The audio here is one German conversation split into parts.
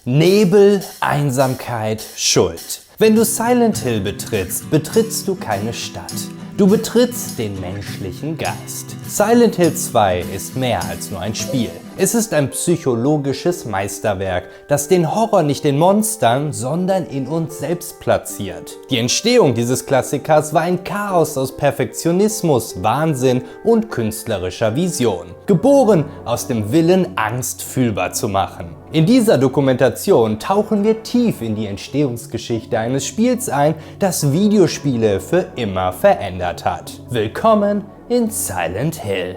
Nebel, Einsamkeit, Schuld. Wenn du Silent Hill betrittst, betrittst du keine Stadt. Du betrittst den menschlichen Geist. Silent Hill 2 ist mehr als nur ein Spiel. Es ist ein psychologisches Meisterwerk, das den Horror nicht in Monstern, sondern in uns selbst platziert. Die Entstehung dieses Klassikers war ein Chaos aus Perfektionismus, Wahnsinn und künstlerischer Vision. Geboren aus dem Willen, Angst fühlbar zu machen. In dieser Dokumentation tauchen wir tief in die Entstehungsgeschichte eines Spiels ein, das Videospiele für immer verändert hat. Willkommen in Silent Hill.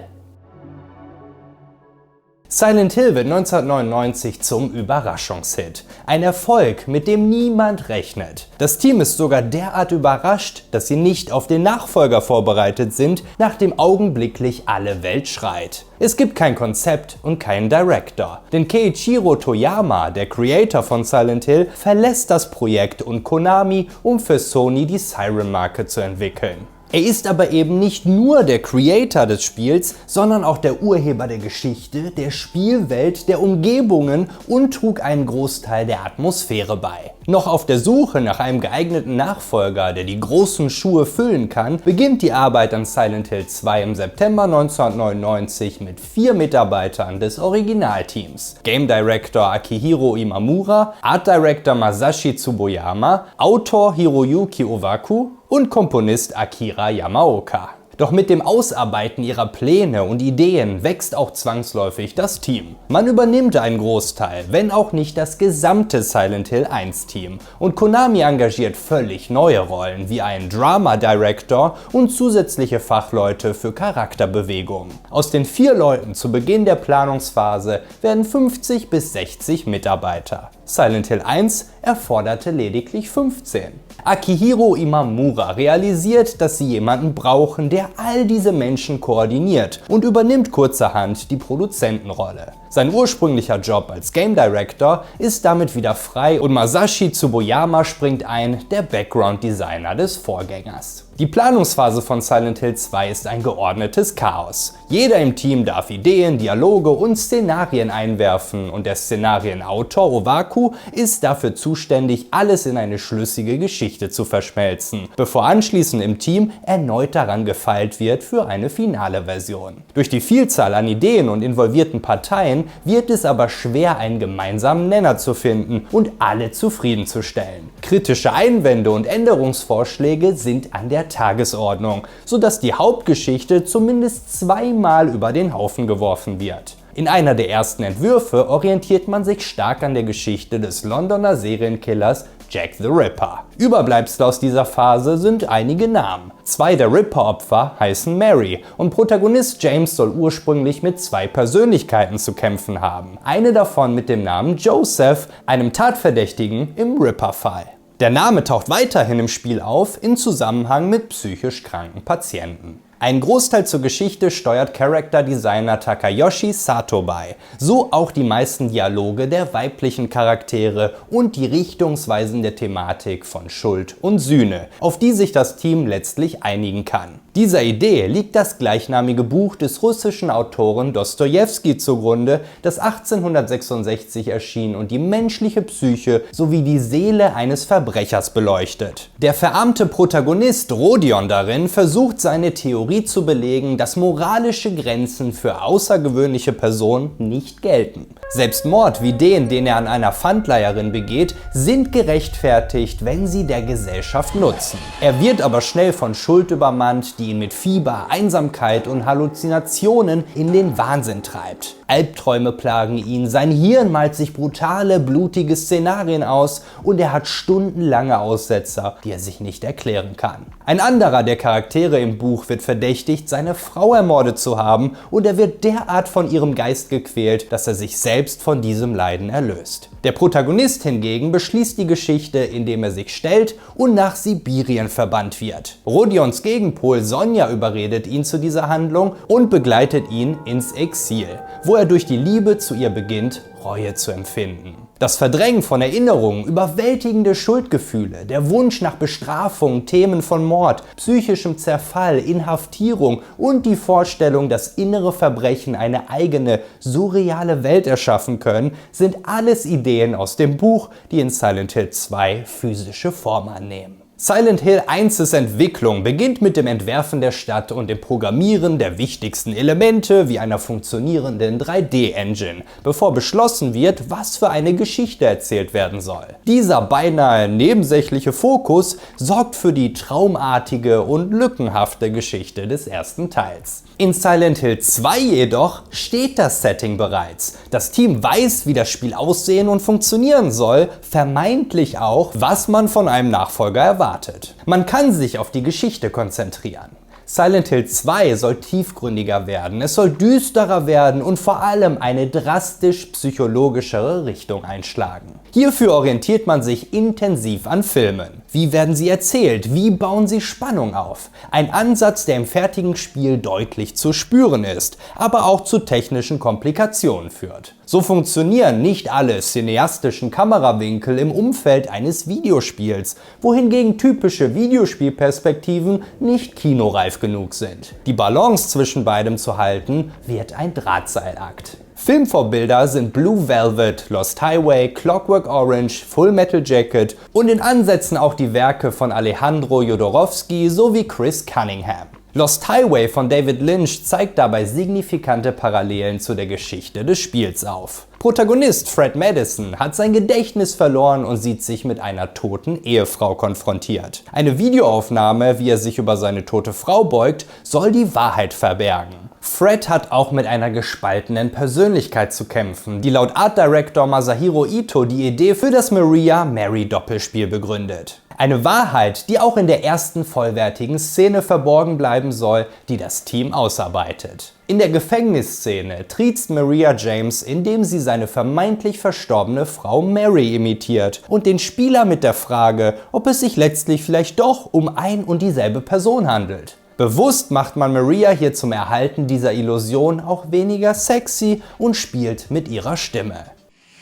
Silent Hill wird 1999 zum Überraschungshit. Ein Erfolg, mit dem niemand rechnet. Das Team ist sogar derart überrascht, dass sie nicht auf den Nachfolger vorbereitet sind, nach dem augenblicklich alle Welt schreit. Es gibt kein Konzept und keinen Director, denn Keiichiro Toyama, der Creator von Silent Hill, verlässt das Projekt und Konami, um für Sony die Siren-Marke zu entwickeln. Er ist aber eben nicht nur der Creator des Spiels, sondern auch der Urheber der Geschichte, der Spielwelt, der Umgebungen und trug einen Großteil der Atmosphäre bei. Noch auf der Suche nach einem geeigneten Nachfolger, der die großen Schuhe füllen kann, beginnt die Arbeit an Silent Hill 2 im September 1999 mit 4 Mitarbeitern des Originalteams. Game Director Akihiro Imamura, Art Director Masashi Tsuboyama, Autor Hiroyuki Owaku und Komponist Akira Yamaoka. Doch mit dem Ausarbeiten ihrer Pläne und Ideen wächst auch zwangsläufig das Team. Man übernimmt einen Großteil, wenn auch nicht das gesamte Silent Hill 1 Team. Und Konami engagiert völlig neue Rollen wie einen Drama Director und zusätzliche Fachleute für Charakterbewegung. Aus den 4 Leuten zu Beginn der Planungsphase werden 50 bis 60 Mitarbeiter. Silent Hill 1 erforderte lediglich 15. Akihiro Imamura realisiert, dass sie jemanden brauchen, der all diese Menschen koordiniert und übernimmt kurzerhand die Produzentenrolle. Sein ursprünglicher Job als Game Director ist damit wieder frei und Masashi Tsuboyama springt ein, der Background Designer des Vorgängers. Die Planungsphase von Silent Hill 2 ist ein geordnetes Chaos. Jeder im Team darf Ideen, Dialoge und Szenarien einwerfen und der Szenarienautor Owaku ist dafür zuständig, alles in eine schlüssige Geschichte zu verschmelzen, bevor anschließend im Team erneut daran gefeilt wird für eine finale Version. Durch die Vielzahl an Ideen und involvierten Parteien wird es aber schwer, einen gemeinsamen Nenner zu finden und alle zufriedenzustellen. Kritische Einwände und Änderungsvorschläge sind an der Tagesordnung, sodass die Hauptgeschichte zumindest zweimal über den Haufen geworfen wird. In einer der ersten Entwürfe orientiert man sich stark an der Geschichte des Londoner Serienkillers Jack the Ripper. Überbleibsel aus dieser Phase sind einige Namen. 2 der Ripper-Opfer heißen Mary und Protagonist James soll ursprünglich mit 2 Persönlichkeiten zu kämpfen haben. Eine davon mit dem Namen Joseph, einem Tatverdächtigen im Ripper-Fall. Der Name taucht weiterhin im Spiel auf in Zusammenhang mit psychisch kranken Patienten. Ein Großteil zur Geschichte steuert Character-Designer Takayoshi Sato bei, so auch die meisten Dialoge der weiblichen Charaktere und die richtungsweisende Thematik von Schuld und Sühne, auf die sich das Team letztlich einigen kann. Dieser Idee liegt das gleichnamige Buch des russischen Autoren Dostojewski zugrunde, das 1866 erschien und die menschliche Psyche sowie die Seele eines Verbrechers beleuchtet. Der verarmte Protagonist Rodion darin versucht seine Theorie zu belegen, dass moralische Grenzen für außergewöhnliche Personen nicht gelten. Selbst Mord wie den er an einer Pfandleiherin begeht, sind gerechtfertigt, wenn sie der Gesellschaft nutzen. Er wird aber schnell von Schuld übermannt, die ihn mit Fieber, Einsamkeit und Halluzinationen in den Wahnsinn treibt. Albträume plagen ihn, sein Hirn malt sich brutale, blutige Szenarien aus und er hat stundenlange Aussetzer, die er sich nicht erklären kann. Ein anderer der Charaktere im Buch wird verdächtigt, seine Frau ermordet zu haben und er wird derart von ihrem Geist gequält, dass er sich selbst von diesem Leiden erlöst. Der Protagonist hingegen beschließt die Geschichte, indem er sich stellt und nach Sibirien verbannt wird. Rodions Gegenpol Sonja überredet ihn zu dieser Handlung und begleitet ihn ins Exil, wo er durch die Liebe zu ihr beginnt, Reue zu empfinden. Das Verdrängen von Erinnerungen, überwältigende Schuldgefühle, der Wunsch nach Bestrafung, Themen von Mord, psychischem Zerfall, Inhaftierung und die Vorstellung, dass innere Verbrechen eine eigene, surreale Welt erschaffen können, sind alles Ideen aus dem Buch, die in Silent Hill 2 physische Form annehmen. Silent Hill 1's Entwicklung beginnt mit dem Entwerfen der Stadt und dem Programmieren der wichtigsten Elemente wie einer funktionierenden 3D-Engine, bevor beschlossen wird, was für eine Geschichte erzählt werden soll. Dieser beinahe nebensächliche Fokus sorgt für die traumartige und lückenhafte Geschichte des ersten Teils. In Silent Hill 2 jedoch steht das Setting bereits. Das Team weiß, wie das Spiel aussehen und funktionieren soll, vermeintlich auch, was man von einem Nachfolger erwartet. Man kann sich auf die Geschichte konzentrieren. Silent Hill 2 soll tiefgründiger werden, es soll düsterer werden und vor allem eine drastisch psychologischere Richtung einschlagen. Hierfür orientiert man sich intensiv an Filmen. Wie werden sie erzählt? Wie bauen sie Spannung auf? Ein Ansatz, der im fertigen Spiel deutlich zu spüren ist, aber auch zu technischen Komplikationen führt. So funktionieren nicht alle cineastischen Kamerawinkel im Umfeld eines Videospiels, wohingegen typische Videospielperspektiven nicht kinoreif genug sind. Die Balance zwischen beidem zu halten, wird ein Drahtseilakt. Filmvorbilder sind Blue Velvet, Lost Highway, Clockwork Orange, Full Metal Jacket und in Ansätzen auch die Werke von Alejandro Jodorowsky sowie Chris Cunningham. Lost Highway von David Lynch zeigt dabei signifikante Parallelen zu der Geschichte des Spiels auf. Protagonist Fred Madison hat sein Gedächtnis verloren und sieht sich mit einer toten Ehefrau konfrontiert. Eine Videoaufnahme, wie er sich über seine tote Frau beugt, soll die Wahrheit verbergen. Fred hat auch mit einer gespaltenen Persönlichkeit zu kämpfen, die laut Art Director Masahiro Ito die Idee für das Maria-Mary-Doppelspiel begründet. Eine Wahrheit, die auch in der ersten vollwertigen Szene verborgen bleiben soll, die das Team ausarbeitet. In der Gefängnisszene triezt Maria James, indem sie seine vermeintlich verstorbene Frau Mary imitiert und den Spieler mit der Frage, ob es sich letztlich vielleicht doch um ein und dieselbe Person handelt. Bewusst macht man Maria hier zum Erhalten dieser Illusion auch weniger sexy und spielt mit ihrer Stimme.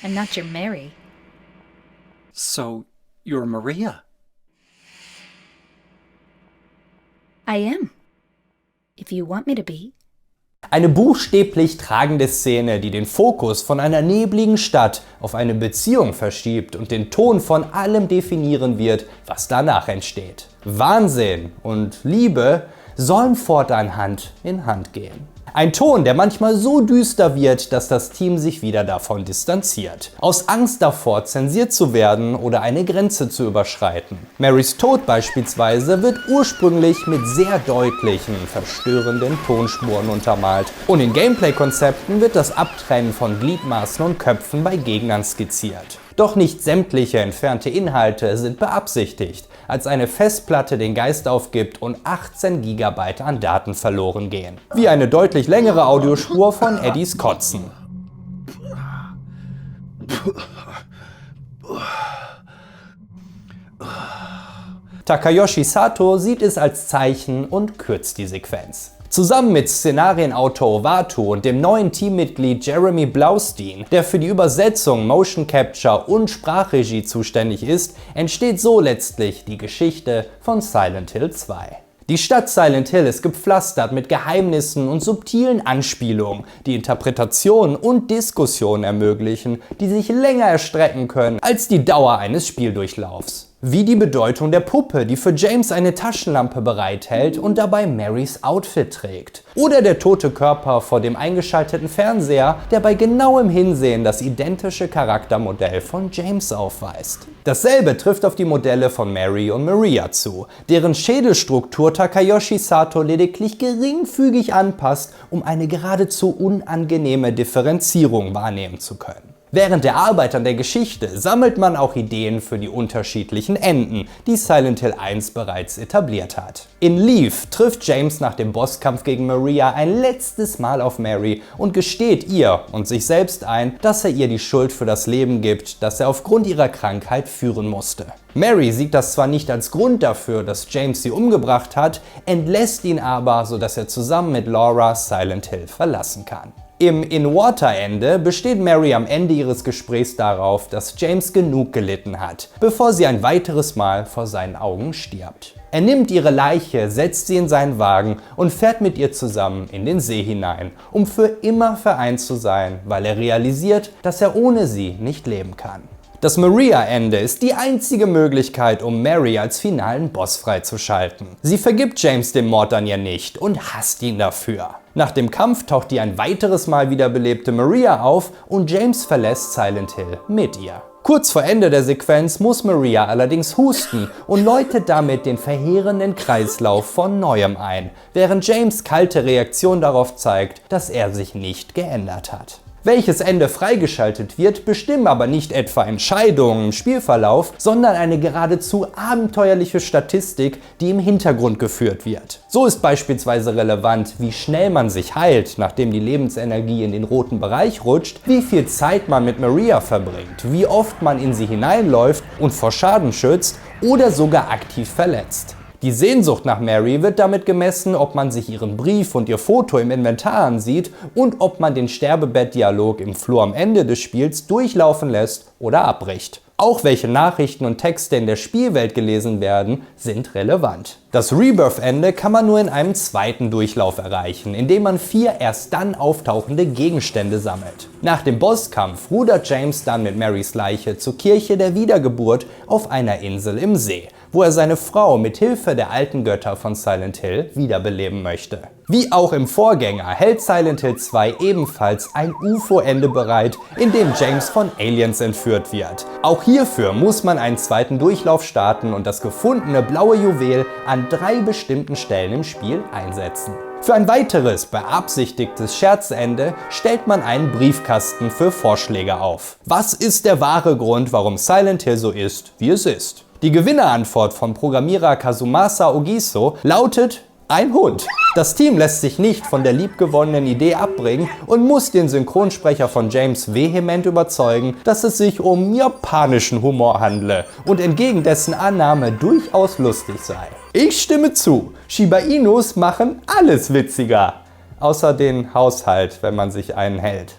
I'm not your Mary. So, you're Maria? I am. If you want me to be. Eine buchstäblich tragende Szene, die den Fokus von einer nebligen Stadt auf eine Beziehung verschiebt und den Ton von allem definieren wird, was danach entsteht. Wahnsinn und Liebe sollen fortan Hand in Hand gehen. Ein Ton, der manchmal so düster wird, dass das Team sich wieder davon distanziert. Aus Angst davor, zensiert zu werden oder eine Grenze zu überschreiten. Marys Tod beispielsweise wird ursprünglich mit sehr deutlichen, verstörenden Tonspuren untermalt. Und in Gameplay-Konzepten wird das Abtrennen von Gliedmaßen und Köpfen bei Gegnern skizziert. Doch nicht sämtliche entfernte Inhalte sind beabsichtigt, als eine Festplatte den Geist aufgibt und 18 GB an Daten verloren gehen. Wie eine deutlich längere Audiospur von Eddies Kotzen. Takayoshi Sato sieht es als Zeichen und kürzt die Sequenz. Zusammen mit Szenarienautor Owatu und dem neuen Teammitglied Jeremy Blaustein, der für die Übersetzung, Motion Capture und Sprachregie zuständig ist, entsteht so letztlich die Geschichte von Silent Hill 2. Die Stadt Silent Hill ist gepflastert mit Geheimnissen und subtilen Anspielungen, die Interpretationen und Diskussionen ermöglichen, die sich länger erstrecken können als die Dauer eines Spieldurchlaufs. Wie die Bedeutung der Puppe, die für James eine Taschenlampe bereithält und dabei Marys Outfit trägt. Oder der tote Körper vor dem eingeschalteten Fernseher, der bei genauem Hinsehen das identische Charaktermodell von James aufweist. Dasselbe trifft auf die Modelle von Mary und Maria zu, deren Schädelstruktur Takayoshi Sato lediglich geringfügig anpasst, um eine geradezu unangenehme Differenzierung wahrnehmen zu können. Während der Arbeit an der Geschichte sammelt man auch Ideen für die unterschiedlichen Enden, die Silent Hill 1 bereits etabliert hat. In Leaf trifft James nach dem Bosskampf gegen Maria ein letztes Mal auf Mary und gesteht ihr und sich selbst ein, dass er ihr die Schuld für das Leben gibt, das er aufgrund ihrer Krankheit führen musste. Mary sieht das zwar nicht als Grund dafür, dass James sie umgebracht hat, entlässt ihn aber, sodass er zusammen mit Laura Silent Hill verlassen kann. Im In-Water-Ende besteht Mary am Ende ihres Gesprächs darauf, dass James genug gelitten hat, bevor sie ein weiteres Mal vor seinen Augen stirbt. Er nimmt ihre Leiche, setzt sie in seinen Wagen und fährt mit ihr zusammen in den See hinein, um für immer vereint zu sein, weil er realisiert, dass er ohne sie nicht leben kann. Das Maria-Ende ist die einzige Möglichkeit, um Mary als finalen Boss freizuschalten. Sie vergibt James den Mord an ihr nicht und hasst ihn dafür. Nach dem Kampf taucht die ein weiteres Mal wiederbelebte Maria auf und James verlässt Silent Hill mit ihr. Kurz vor Ende der Sequenz muss Maria allerdings husten und läutet damit den verheerenden Kreislauf von Neuem ein, während James' kalte Reaktion darauf zeigt, dass er sich nicht geändert hat. Welches Ende freigeschaltet wird, bestimmen aber nicht etwa Entscheidungen im Spielverlauf, sondern eine geradezu abenteuerliche Statistik, die im Hintergrund geführt wird. So ist beispielsweise relevant, wie schnell man sich heilt, nachdem die Lebensenergie in den roten Bereich rutscht, wie viel Zeit man mit Maria verbringt, wie oft man in sie hineinläuft und vor Schaden schützt oder sogar aktiv verletzt. Die Sehnsucht nach Mary wird damit gemessen, ob man sich ihren Brief und ihr Foto im Inventar ansieht und ob man den Sterbebettdialog im Flur am Ende des Spiels durchlaufen lässt oder abbricht. Auch welche Nachrichten und Texte in der Spielwelt gelesen werden, sind relevant. Das Rebirth-Ende kann man nur in einem zweiten Durchlauf erreichen, indem man 4 erst dann auftauchende Gegenstände sammelt. Nach dem Bosskampf rudert James dann mit Marys Leiche zur Kirche der Wiedergeburt auf einer Insel im See, wo er seine Frau mit Hilfe der alten Götter von Silent Hill wiederbeleben möchte. Wie auch im Vorgänger hält Silent Hill 2 ebenfalls ein UFO-Ende bereit, in dem James von Aliens entführt wird. Auch hierfür muss man einen zweiten Durchlauf starten und das gefundene blaue Juwel an 3 bestimmten Stellen im Spiel einsetzen. Für ein weiteres, beabsichtigtes Scherzende stellt man einen Briefkasten für Vorschläge auf. Was ist der wahre Grund, warum Silent Hill so ist, wie es ist? Die Gewinnerantwort von Programmierer Kazumasa Ogiso lautet: ein Hund. Das Team lässt sich nicht von der liebgewonnenen Idee abbringen und muss den Synchronsprecher von James vehement überzeugen, dass es sich um japanischen Humor handle und entgegen dessen Annahme durchaus lustig sei. Ich stimme zu, Shiba Inus machen alles witziger. Außer den Haushalt, wenn man sich einen hält.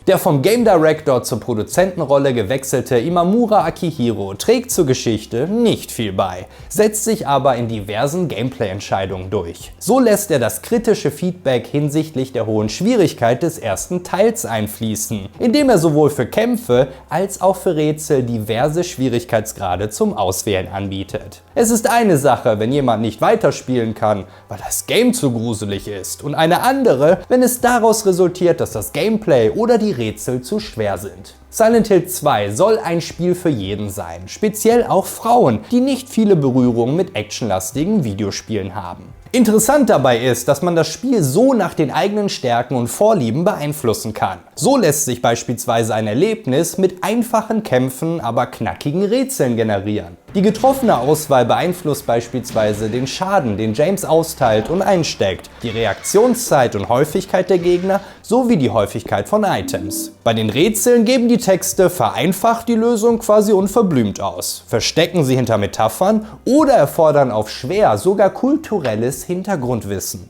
Der vom Game Director zur Produzentenrolle gewechselte Imamura Akihiro trägt zur Geschichte nicht viel bei, setzt sich aber in diversen Gameplay-Entscheidungen durch. So lässt er das kritische Feedback hinsichtlich der hohen Schwierigkeit des ersten Teils einfließen, indem er sowohl für Kämpfe als auch für Rätsel diverse Schwierigkeitsgrade zum Auswählen anbietet. Es ist eine Sache, wenn jemand nicht weiterspielen kann, weil das Game zu gruselig ist, und eine andere, wenn es daraus resultiert, dass das Gameplay oder die Rätsel zu schwer sind. Silent Hill 2 soll ein Spiel für jeden sein, speziell auch Frauen, die nicht viele Berührungen mit actionlastigen Videospielen haben. Interessant dabei ist, dass man das Spiel so nach den eigenen Stärken und Vorlieben beeinflussen kann. So lässt sich beispielsweise ein Erlebnis mit einfachen Kämpfen, aber knackigen Rätseln generieren. Die getroffene Auswahl beeinflusst beispielsweise den Schaden, den James austeilt und einsteckt, die Reaktionszeit und Häufigkeit der Gegner sowie die Häufigkeit von Items. Bei den Rätseln geben die Texte vereinfacht die Lösung quasi unverblümt aus, verstecken sie hinter Metaphern oder erfordern auf schwer sogar kulturelles Hintergrundwissen.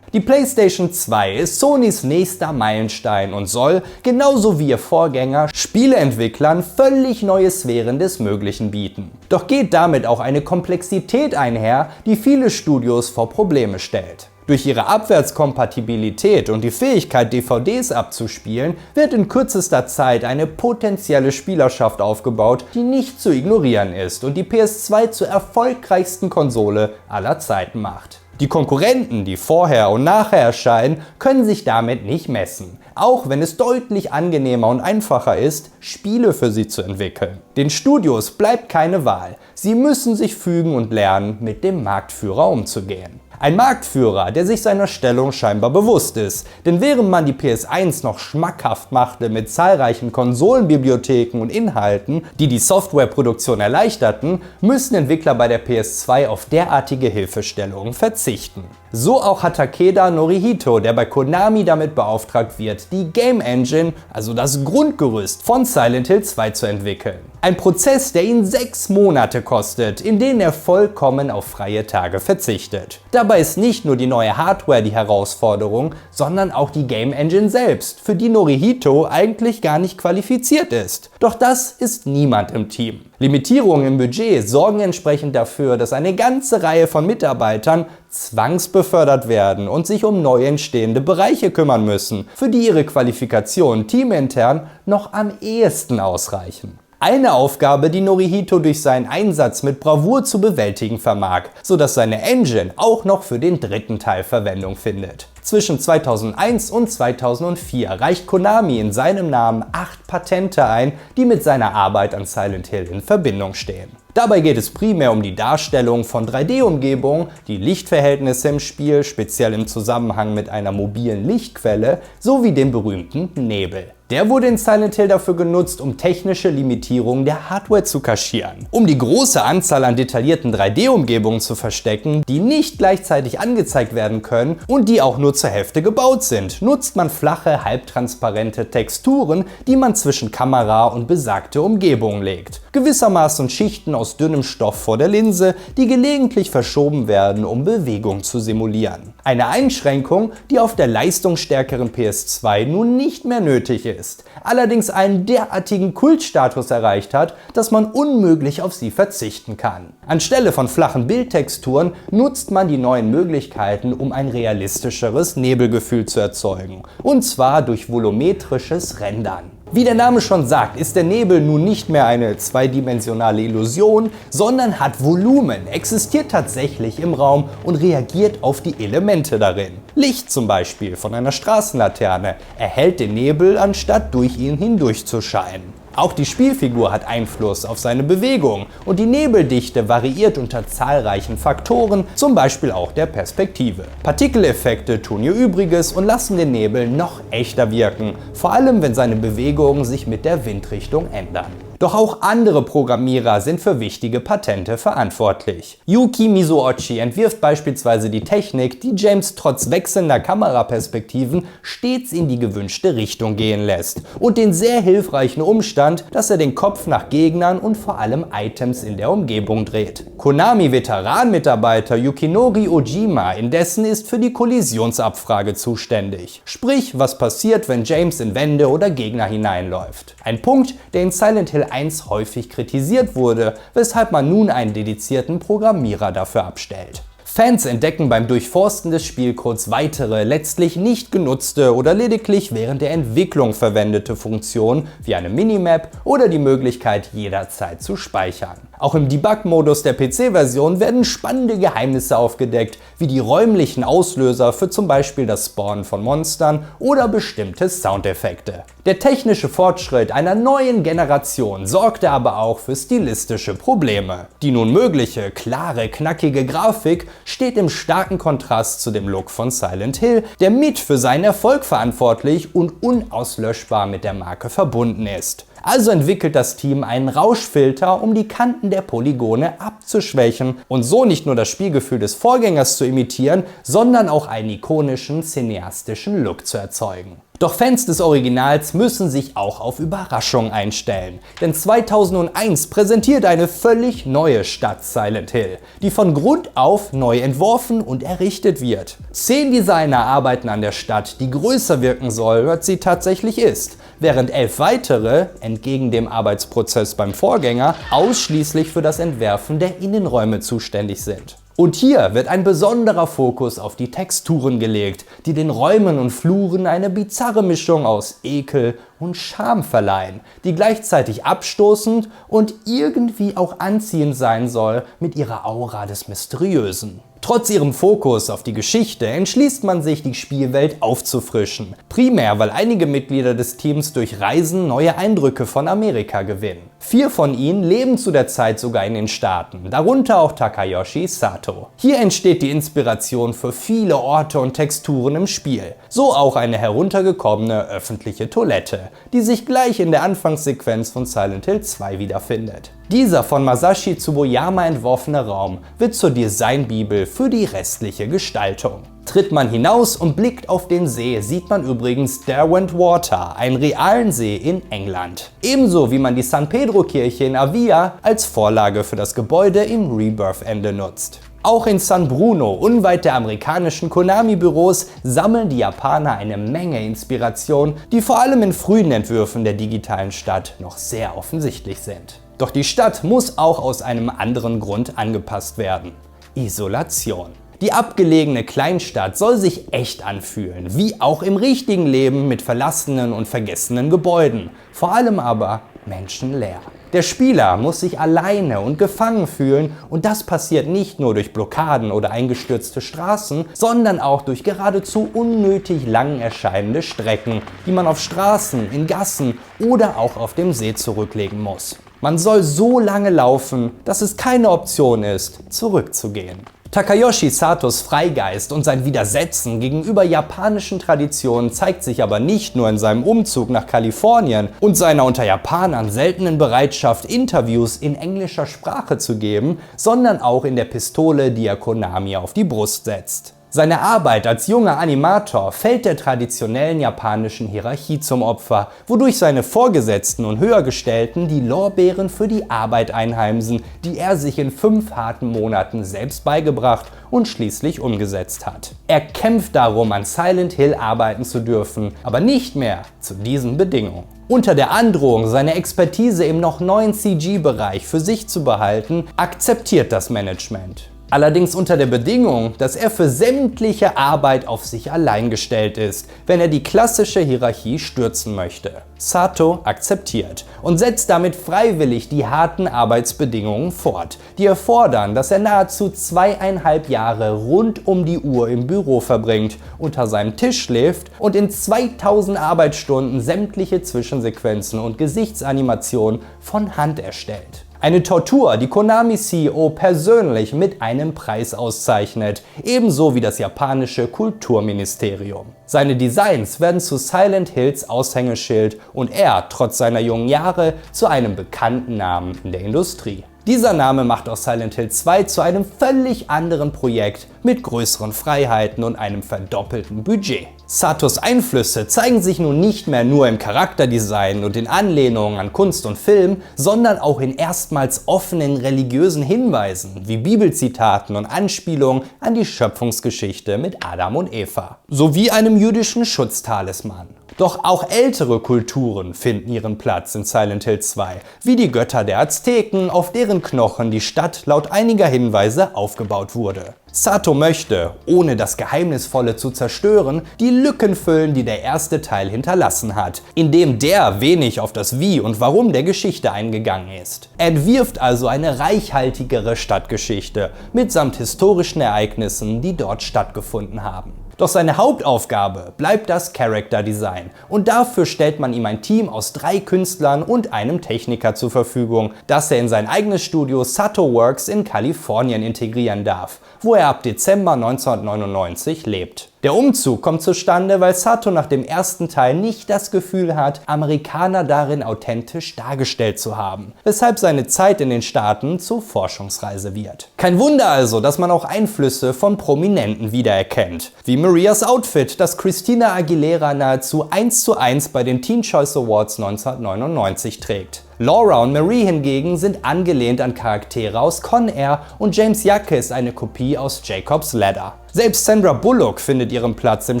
Die PlayStation 2 ist Sonys nächster Meilenstein und soll, genauso wie ihr Vorgänger, Spieleentwicklern völlig neue Sphären des Möglichen bieten. Doch geht damit auch eine Komplexität einher, die viele Studios vor Probleme stellt. Durch ihre Abwärtskompatibilität und die Fähigkeit, DVDs abzuspielen, wird in kürzester Zeit eine potenzielle Spielerschaft aufgebaut, die nicht zu ignorieren ist und die PS2 zur erfolgreichsten Konsole aller Zeiten macht. Die Konkurrenten, die vorher und nachher erscheinen, können sich damit nicht messen, auch wenn es deutlich angenehmer und einfacher ist, Spiele für sie zu entwickeln. Den Studios bleibt keine Wahl, sie müssen sich fügen und lernen, mit dem Marktführer umzugehen. Ein Marktführer, der sich seiner Stellung scheinbar bewusst ist, denn während man die PS1 noch schmackhaft machte mit zahlreichen Konsolenbibliotheken und Inhalten, die die Softwareproduktion erleichterten, müssen Entwickler bei der PS2 auf derartige Hilfestellungen verzichten. So auch hat Takeda Norihito, der bei Konami damit beauftragt wird, die Game Engine, also das Grundgerüst von Silent Hill 2 zu entwickeln. Ein Prozess, der ihn 6 Monate kostet, in denen er vollkommen auf freie Tage verzichtet. Dabei ist nicht nur die neue Hardware die Herausforderung, sondern auch die Game Engine selbst, für die Norihito eigentlich gar nicht qualifiziert ist. Doch das ist niemand im Team. Limitierungen im Budget sorgen entsprechend dafür, dass eine ganze Reihe von Mitarbeitern zwangsbefördert werden und sich um neu entstehende Bereiche kümmern müssen, für die ihre Qualifikationen teamintern noch am ehesten ausreichen. Eine Aufgabe, die Norihito durch seinen Einsatz mit Bravour zu bewältigen vermag, sodass seine Engine auch noch für den dritten Teil Verwendung findet. Zwischen 2001 und 2004 reicht Konami in seinem Namen 8 Patente ein, die mit seiner Arbeit an Silent Hill in Verbindung stehen. Dabei geht es primär um die Darstellung von 3D-Umgebungen, die Lichtverhältnisse im Spiel, speziell im Zusammenhang mit einer mobilen Lichtquelle, sowie dem berühmten Nebel. Der wurde in Silent Hill dafür genutzt, um technische Limitierungen der Hardware zu kaschieren. Um die große Anzahl an detaillierten 3D-Umgebungen zu verstecken, die nicht gleichzeitig angezeigt werden können und die auch nur zur Hälfte gebaut sind, nutzt man flache, halbtransparente Texturen, die man zwischen Kamera und besagte Umgebung legt. Gewissermaßen Schichten aus dünnem Stoff vor der Linse, die gelegentlich verschoben werden, um Bewegung zu simulieren. Eine Einschränkung, die auf der leistungsstärkeren PS2 nun nicht mehr nötig ist, allerdings einen derartigen Kultstatus erreicht hat, dass man unmöglich auf sie verzichten kann. Anstelle von flachen Bildtexturen nutzt man die neuen Möglichkeiten, um ein realistischeres Nebelgefühl zu erzeugen, und zwar durch volumetrisches Rendern. Wie der Name schon sagt, ist der Nebel nun nicht mehr eine zweidimensionale Illusion, sondern hat Volumen, existiert tatsächlich im Raum und reagiert auf die Elemente darin. Licht zum Beispiel von einer Straßenlaterne erhellt den Nebel, anstatt durch ihn hindurch zu scheinen. Auch die Spielfigur hat Einfluss auf seine Bewegung und die Nebeldichte variiert unter zahlreichen Faktoren, zum Beispiel auch der Perspektive. Partikeleffekte tun ihr Übriges und lassen den Nebel noch echter wirken, vor allem wenn seine Bewegungen sich mit der Windrichtung ändern. Doch auch andere Programmierer sind für wichtige Patente verantwortlich. Yuki Mizuochi entwirft beispielsweise die Technik, die James trotz wechselnder Kameraperspektiven stets in die gewünschte Richtung gehen lässt, und den sehr hilfreichen Umstand, dass er den Kopf nach Gegnern und vor allem Items in der Umgebung dreht. Konami-Veteran-Mitarbeiter Yukinori Ojima indessen ist für die Kollisionsabfrage zuständig. Sprich, was passiert, wenn James in Wände oder Gegner hineinläuft. Ein Punkt, der in Silent Hill 1 häufig kritisiert wurde, weshalb man nun einen dedizierten Programmierer dafür abstellt. Fans entdecken beim Durchforsten des Spielcodes weitere, letztlich nicht genutzte oder lediglich während der Entwicklung verwendete Funktionen wie eine Minimap oder die Möglichkeit, jederzeit zu speichern. Auch im Debug-Modus der PC-Version werden spannende Geheimnisse aufgedeckt, wie die räumlichen Auslöser für zum Beispiel das Spawnen von Monstern oder bestimmte Soundeffekte. Der technische Fortschritt einer neuen Generation sorgte aber auch für stilistische Probleme. Die nun mögliche, klare, knackige Grafik steht im starken Kontrast zu dem Look von Silent Hill, der mit für seinen Erfolg verantwortlich und unauslöschbar mit der Marke verbunden ist. Also entwickelt das Team einen Rauschfilter, um die Kanten der Polygone abzuschwächen und so nicht nur das Spielgefühl des Vorgängers zu imitieren, sondern auch einen ikonischen, cineastischen Look zu erzeugen. Doch Fans des Originals müssen sich auch auf Überraschungen einstellen, denn 2001 präsentiert eine völlig neue Stadt Silent Hill, die von Grund auf neu entworfen und errichtet wird. 10 Designer arbeiten an der Stadt, die größer wirken soll, als sie tatsächlich ist, während 11 weitere, entgegen dem Arbeitsprozess beim Vorgänger, ausschließlich für das Entwerfen der Innenräume zuständig sind. Und hier wird ein besonderer Fokus auf die Texturen gelegt, die den Räumen und Fluren eine bizarre Mischung aus Ekel und Charme verleihen, die gleichzeitig abstoßend und irgendwie auch anziehend sein soll mit ihrer Aura des Mysteriösen. Trotz ihrem Fokus auf die Geschichte entschließt man sich, die Spielwelt aufzufrischen. Primär, weil einige Mitglieder des Teams durch Reisen neue Eindrücke von Amerika gewinnen. 4 von ihnen leben zu der Zeit sogar in den Staaten, darunter auch Takayoshi Sato. Hier entsteht die Inspiration für viele Orte und Texturen im Spiel. So auch eine heruntergekommene öffentliche Toilette, die sich gleich in der Anfangssequenz von Silent Hill 2 wiederfindet. Dieser von Masashi Tsuboyama entworfene Raum wird zur Designbibel für die restliche Gestaltung. Tritt man hinaus und blickt auf den See, sieht man übrigens Derwent Water, einen realen See in England. Ebenso wie man die San Pedro Kirche in Avia als Vorlage für das Gebäude im Rebirth-Ende nutzt. Auch in San Bruno, unweit der amerikanischen Konami-Büros, sammeln die Japaner eine Menge Inspiration, die vor allem in frühen Entwürfen der digitalen Stadt noch sehr offensichtlich sind. Doch die Stadt muss auch aus einem anderen Grund angepasst werden: Isolation. Die abgelegene Kleinstadt soll sich echt anfühlen, wie auch im richtigen Leben mit verlassenen und vergessenen Gebäuden, vor allem aber menschenleer. Der Spieler muss sich alleine und gefangen fühlen, und das passiert nicht nur durch Blockaden oder eingestürzte Straßen, sondern auch durch geradezu unnötig lang erscheinende Strecken, die man auf Straßen, in Gassen oder auch auf dem See zurücklegen muss. Man soll so lange laufen, dass es keine Option ist, zurückzugehen. Takayoshi Satos Freigeist und sein Widersetzen gegenüber japanischen Traditionen zeigt sich aber nicht nur in seinem Umzug nach Kalifornien und seiner unter Japanern seltenen Bereitschaft, Interviews in englischer Sprache zu geben, sondern auch in der Pistole, die er Konami auf die Brust setzt. Seine Arbeit als junger Animator fällt der traditionellen japanischen Hierarchie zum Opfer, wodurch seine Vorgesetzten und Höhergestellten die Lorbeeren für die Arbeit einheimsen, die er sich in 5 harten Monaten selbst beigebracht und schließlich umgesetzt hat. Er kämpft darum, an Silent Hill arbeiten zu dürfen, aber nicht mehr zu diesen Bedingungen. Unter der Androhung, seine Expertise im noch neuen CG-Bereich für sich zu behalten, akzeptiert das Management. Allerdings unter der Bedingung, dass er für sämtliche Arbeit auf sich allein gestellt ist, wenn er die klassische Hierarchie stürzen möchte. Sato akzeptiert und setzt damit freiwillig die harten Arbeitsbedingungen fort, die erfordern, dass er nahezu 2,5 Jahre rund um die Uhr im Büro verbringt, unter seinem Tisch schläft und in 2000 Arbeitsstunden sämtliche Zwischensequenzen und Gesichtsanimationen von Hand erstellt. Eine Tortur, die Konami-CEO persönlich mit einem Preis auszeichnet, ebenso wie das japanische Kulturministerium. Seine Designs werden zu Silent Hills Aushängeschild und er, trotz seiner jungen Jahre, zu einem bekannten Namen in der Industrie. Dieser Name macht auch Silent Hill 2 zu einem völlig anderen Projekt mit größeren Freiheiten und einem verdoppelten Budget. Satos Einflüsse zeigen sich nun nicht mehr nur im Charakterdesign und in Anlehnungen an Kunst und Film, sondern auch in erstmals offenen religiösen Hinweisen wie Bibelzitaten und Anspielungen an die Schöpfungsgeschichte mit Adam und Eva, sowie einem jüdischen Schutztalisman. Doch auch ältere Kulturen finden ihren Platz in Silent Hill 2, wie die Götter der Azteken, auf deren Knochen die Stadt laut einiger Hinweise aufgebaut wurde. Sato möchte, ohne das Geheimnisvolle zu zerstören, die Lücken füllen, die der erste Teil hinterlassen hat, indem der wenig auf das Wie und Warum der Geschichte eingegangen ist. Er entwirft also eine reichhaltigere Stadtgeschichte, mitsamt historischen Ereignissen, die dort stattgefunden haben. Doch seine Hauptaufgabe bleibt das Character Design und dafür stellt man ihm ein Team aus 3 Künstlern und einem Techniker zur Verfügung, das er in sein eigenes Studio Sato Works in Kalifornien integrieren darf, wo er ab Dezember 1999 lebt. Der Umzug kommt zustande, weil Sato nach dem ersten Teil nicht das Gefühl hat, Amerikaner darin authentisch dargestellt zu haben, weshalb seine Zeit in den Staaten zur Forschungsreise wird. Kein Wunder also, dass man auch Einflüsse von Prominenten wiedererkennt, wie Marias Outfit, das Christina Aguilera nahezu 1:1 bei den Teen Choice Awards 1999 trägt. Laura und Marie hingegen sind angelehnt an Charaktere aus Con Air und James Jacke ist eine Kopie aus Jacob's Ladder. Selbst Sandra Bullock findet ihren Platz im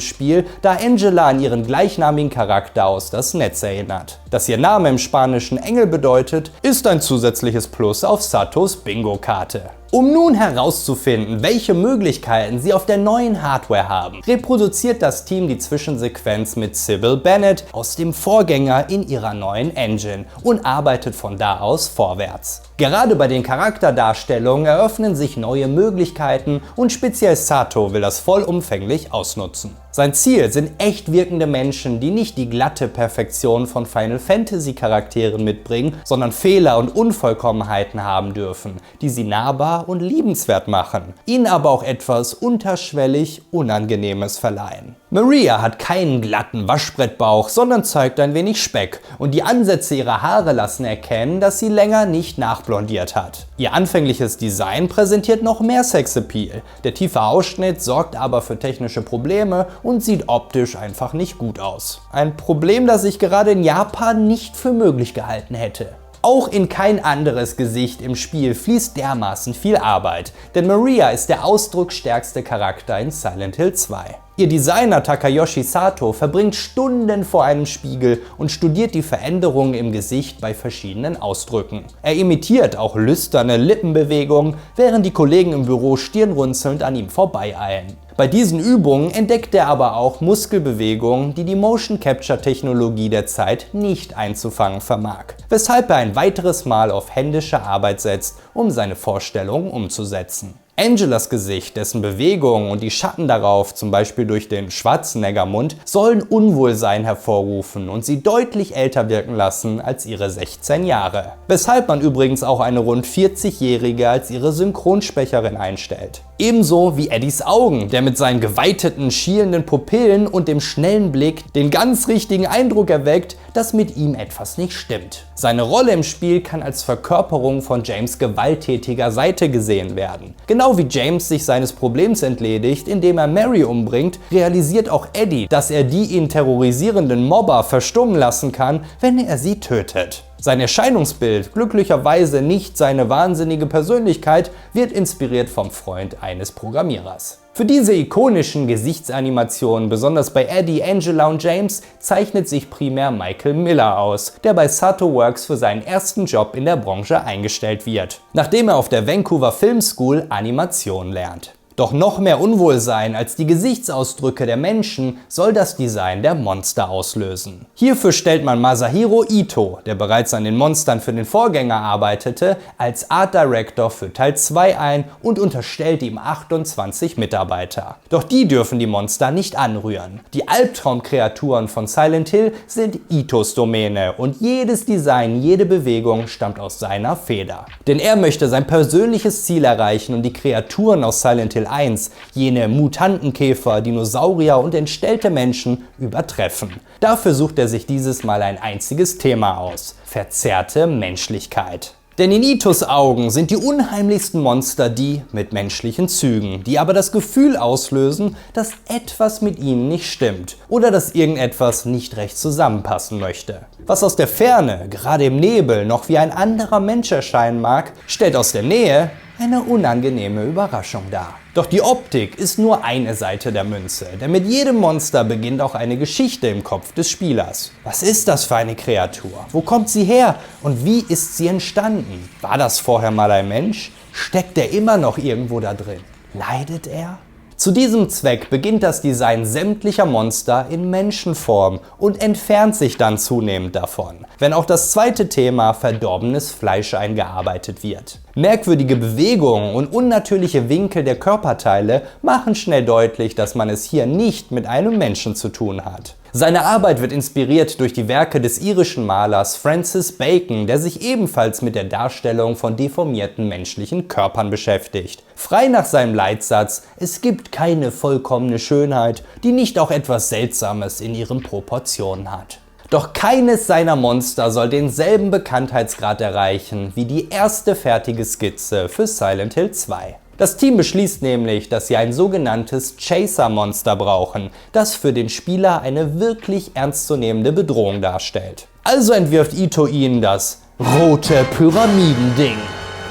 Spiel, da Angela an ihren gleichnamigen Charakter aus Das Netz erinnert. Dass ihr Name im Spanischen Engel bedeutet, ist ein zusätzliches Plus auf Satos Bingo-Karte. Um nun herauszufinden, welche Möglichkeiten sie auf der neuen Hardware haben, reproduziert das Team die Zwischensequenz mit Sybil Bennett aus dem Vorgänger in ihrer neuen Engine und arbeitet von da aus vorwärts. Gerade bei den Charakterdarstellungen eröffnen sich neue Möglichkeiten und speziell Sato will das vollumfänglich ausnutzen. Sein Ziel sind echt wirkende Menschen, die nicht die glatte Perfektion von Final Fantasy Charakteren mitbringen, sondern Fehler und Unvollkommenheiten haben dürfen, die sie nahbar und liebenswert machen, ihnen aber auch etwas unterschwellig Unangenehmes verleihen. Maria hat keinen glatten Waschbrettbauch, sondern zeigt ein wenig Speck und die Ansätze ihrer Haare lassen erkennen, dass sie länger nicht nachblondiert hat. Ihr anfängliches Design präsentiert noch mehr Sexappeal, der tiefe Ausschnitt sorgt aber für technische Probleme und sieht optisch einfach nicht gut aus. Ein Problem, das ich gerade in Japan nicht für möglich gehalten hätte. Auch in kein anderes Gesicht im Spiel fließt dermaßen viel Arbeit, denn Maria ist der ausdrucksstärkste Charakter in Silent Hill 2. Ihr Designer Takayoshi Sato verbringt Stunden vor einem Spiegel und studiert die Veränderungen im Gesicht bei verschiedenen Ausdrücken. Er imitiert auch lüsterne Lippenbewegungen, während die Kollegen im Büro stirnrunzelnd an ihm vorbeieilen. Bei diesen Übungen entdeckt er aber auch Muskelbewegungen, die die Motion-Capture-Technologie der Zeit nicht einzufangen vermag, weshalb er ein weiteres Mal auf händische Arbeit setzt, um seine Vorstellungen umzusetzen. Angelas Gesicht, dessen Bewegungen und die Schatten darauf, zum Beispiel durch den Schwarzenegger-Mund, sollen Unwohlsein hervorrufen und sie deutlich älter wirken lassen als ihre 16 Jahre. Weshalb man übrigens auch eine rund 40-Jährige als ihre Synchronsprecherin einstellt. Ebenso wie Eddies Augen, der mit seinen geweiteten, schielenden Pupillen und dem schnellen Blick den ganz richtigen Eindruck erweckt, dass mit ihm etwas nicht stimmt. Seine Rolle im Spiel kann als Verkörperung von James' gewalttätiger Seite gesehen werden. Genau wie James sich seines Problems entledigt, indem er Mary umbringt, realisiert auch Eddie, dass er die ihn terrorisierenden Mobber verstummen lassen kann, wenn er sie tötet. Sein Erscheinungsbild, glücklicherweise nicht seine wahnsinnige Persönlichkeit, wird inspiriert vom Freund eines Programmierers. Für diese ikonischen Gesichtsanimationen, besonders bei Eddie, Angela und James, zeichnet sich primär Michael Miller aus, der bei Sato Works für seinen ersten Job in der Branche eingestellt wird, nachdem er auf der Vancouver Film School Animation lernt. Doch noch mehr Unwohlsein als die Gesichtsausdrücke der Menschen soll das Design der Monster auslösen. Hierfür stellt man Masahiro Ito, der bereits an den Monstern für den Vorgänger arbeitete, als Art Director für Teil 2 ein und unterstellt ihm 28 Mitarbeiter. Doch die dürfen die Monster nicht anrühren. Die Albtraumkreaturen von Silent Hill sind Itos Domäne und jedes Design, jede Bewegung stammt aus seiner Feder. Denn er möchte sein persönliches Ziel erreichen und die Kreaturen aus Silent Hill 1, jene Mutantenkäfer, Dinosaurier und entstellte Menschen, übertreffen. Dafür sucht er sich dieses Mal ein einziges Thema aus: verzerrte Menschlichkeit. Denn in Itos Augen sind die unheimlichsten Monster die mit menschlichen Zügen, die aber das Gefühl auslösen, dass etwas mit ihnen nicht stimmt oder dass irgendetwas nicht recht zusammenpassen möchte. Was aus der Ferne, gerade im Nebel, noch wie ein anderer Mensch erscheinen mag, stellt aus der Nähe eine unangenehme Überraschung dar. Doch die Optik ist nur eine Seite der Münze, denn mit jedem Monster beginnt auch eine Geschichte im Kopf des Spielers. Was ist das für eine Kreatur? Wo kommt sie her? Und wie ist sie entstanden? War das vorher mal ein Mensch? Steckt er immer noch irgendwo da drin? Leidet er? Zu diesem Zweck beginnt das Design sämtlicher Monster in Menschenform und entfernt sich dann zunehmend davon, wenn auch das zweite Thema verdorbenes Fleisch eingearbeitet wird. Merkwürdige Bewegungen und unnatürliche Winkel der Körperteile machen schnell deutlich, dass man es hier nicht mit einem Menschen zu tun hat. Seine Arbeit wird inspiriert durch die Werke des irischen Malers Francis Bacon, der sich ebenfalls mit der Darstellung von deformierten menschlichen Körpern beschäftigt. Frei nach seinem Leitsatz: Es gibt keine vollkommene Schönheit, die nicht auch etwas Seltsames in ihren Proportionen hat. Doch keines seiner Monster soll denselben Bekanntheitsgrad erreichen wie die erste fertige Skizze für Silent Hill 2. Das Team beschließt nämlich, dass sie ein sogenanntes Chaser-Monster brauchen, das für den Spieler eine wirklich ernstzunehmende Bedrohung darstellt. Also entwirft Ito ihnen das rote Pyramidending.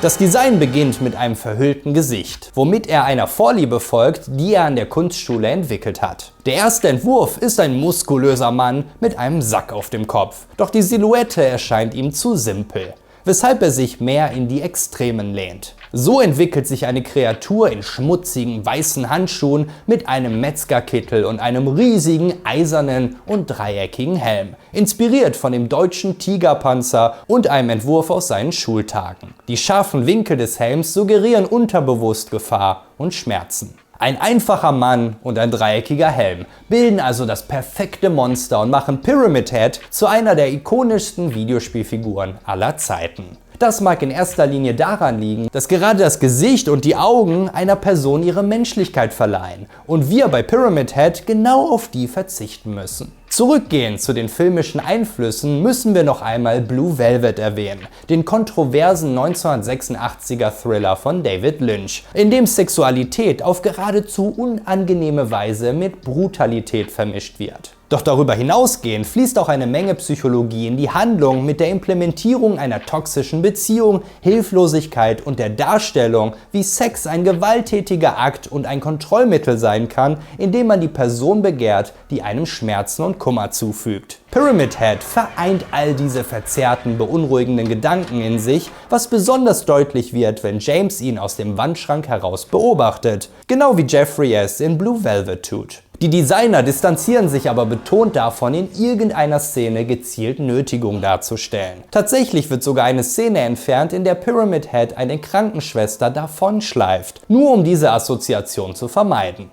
Das Design beginnt mit einem verhüllten Gesicht, womit er einer Vorliebe folgt, die er an der Kunstschule entwickelt hat. Der erste Entwurf ist ein muskulöser Mann mit einem Sack auf dem Kopf, doch die Silhouette erscheint ihm zu simpel, weshalb er sich mehr in die Extremen lehnt. So entwickelt sich eine Kreatur in schmutzigen weißen Handschuhen mit einem Metzgerkittel und einem riesigen eisernen und dreieckigen Helm, inspiriert von dem deutschen Tigerpanzer und einem Entwurf aus seinen Schultagen. Die scharfen Winkel des Helms suggerieren unterbewusst Gefahr und Schmerzen. Ein einfacher Mann und ein dreieckiger Helm bilden also das perfekte Monster und machen Pyramid Head zu einer der ikonischsten Videospielfiguren aller Zeiten. Das mag in erster Linie daran liegen, dass gerade das Gesicht und die Augen einer Person ihre Menschlichkeit verleihen und wir bei Pyramid Head genau auf die verzichten müssen. Zurückgehend zu den filmischen Einflüssen müssen wir noch einmal Blue Velvet erwähnen, den kontroversen 1986er Thriller von David Lynch, in dem Sexualität auf geradezu unangenehme Weise mit Brutalität vermischt wird. Doch darüber hinausgehend fließt auch eine Menge Psychologie in die Handlung mit der Implementierung einer toxischen Beziehung, Hilflosigkeit und der Darstellung, wie Sex ein gewalttätiger Akt und ein Kontrollmittel sein kann, indem man die Person begehrt, die einem Schmerzen und Kummer zufügt. Pyramid Head vereint all diese verzerrten, beunruhigenden Gedanken in sich, was besonders deutlich wird, wenn James ihn aus dem Wandschrank heraus beobachtet, genau wie Jeffrey es in Blue Velvet tut. Die Designer distanzieren sich aber betont davon, in irgendeiner Szene gezielt Nötigung darzustellen. Tatsächlich wird sogar eine Szene entfernt, in der Pyramid Head eine Krankenschwester davonschleift, nur um diese Assoziation zu vermeiden.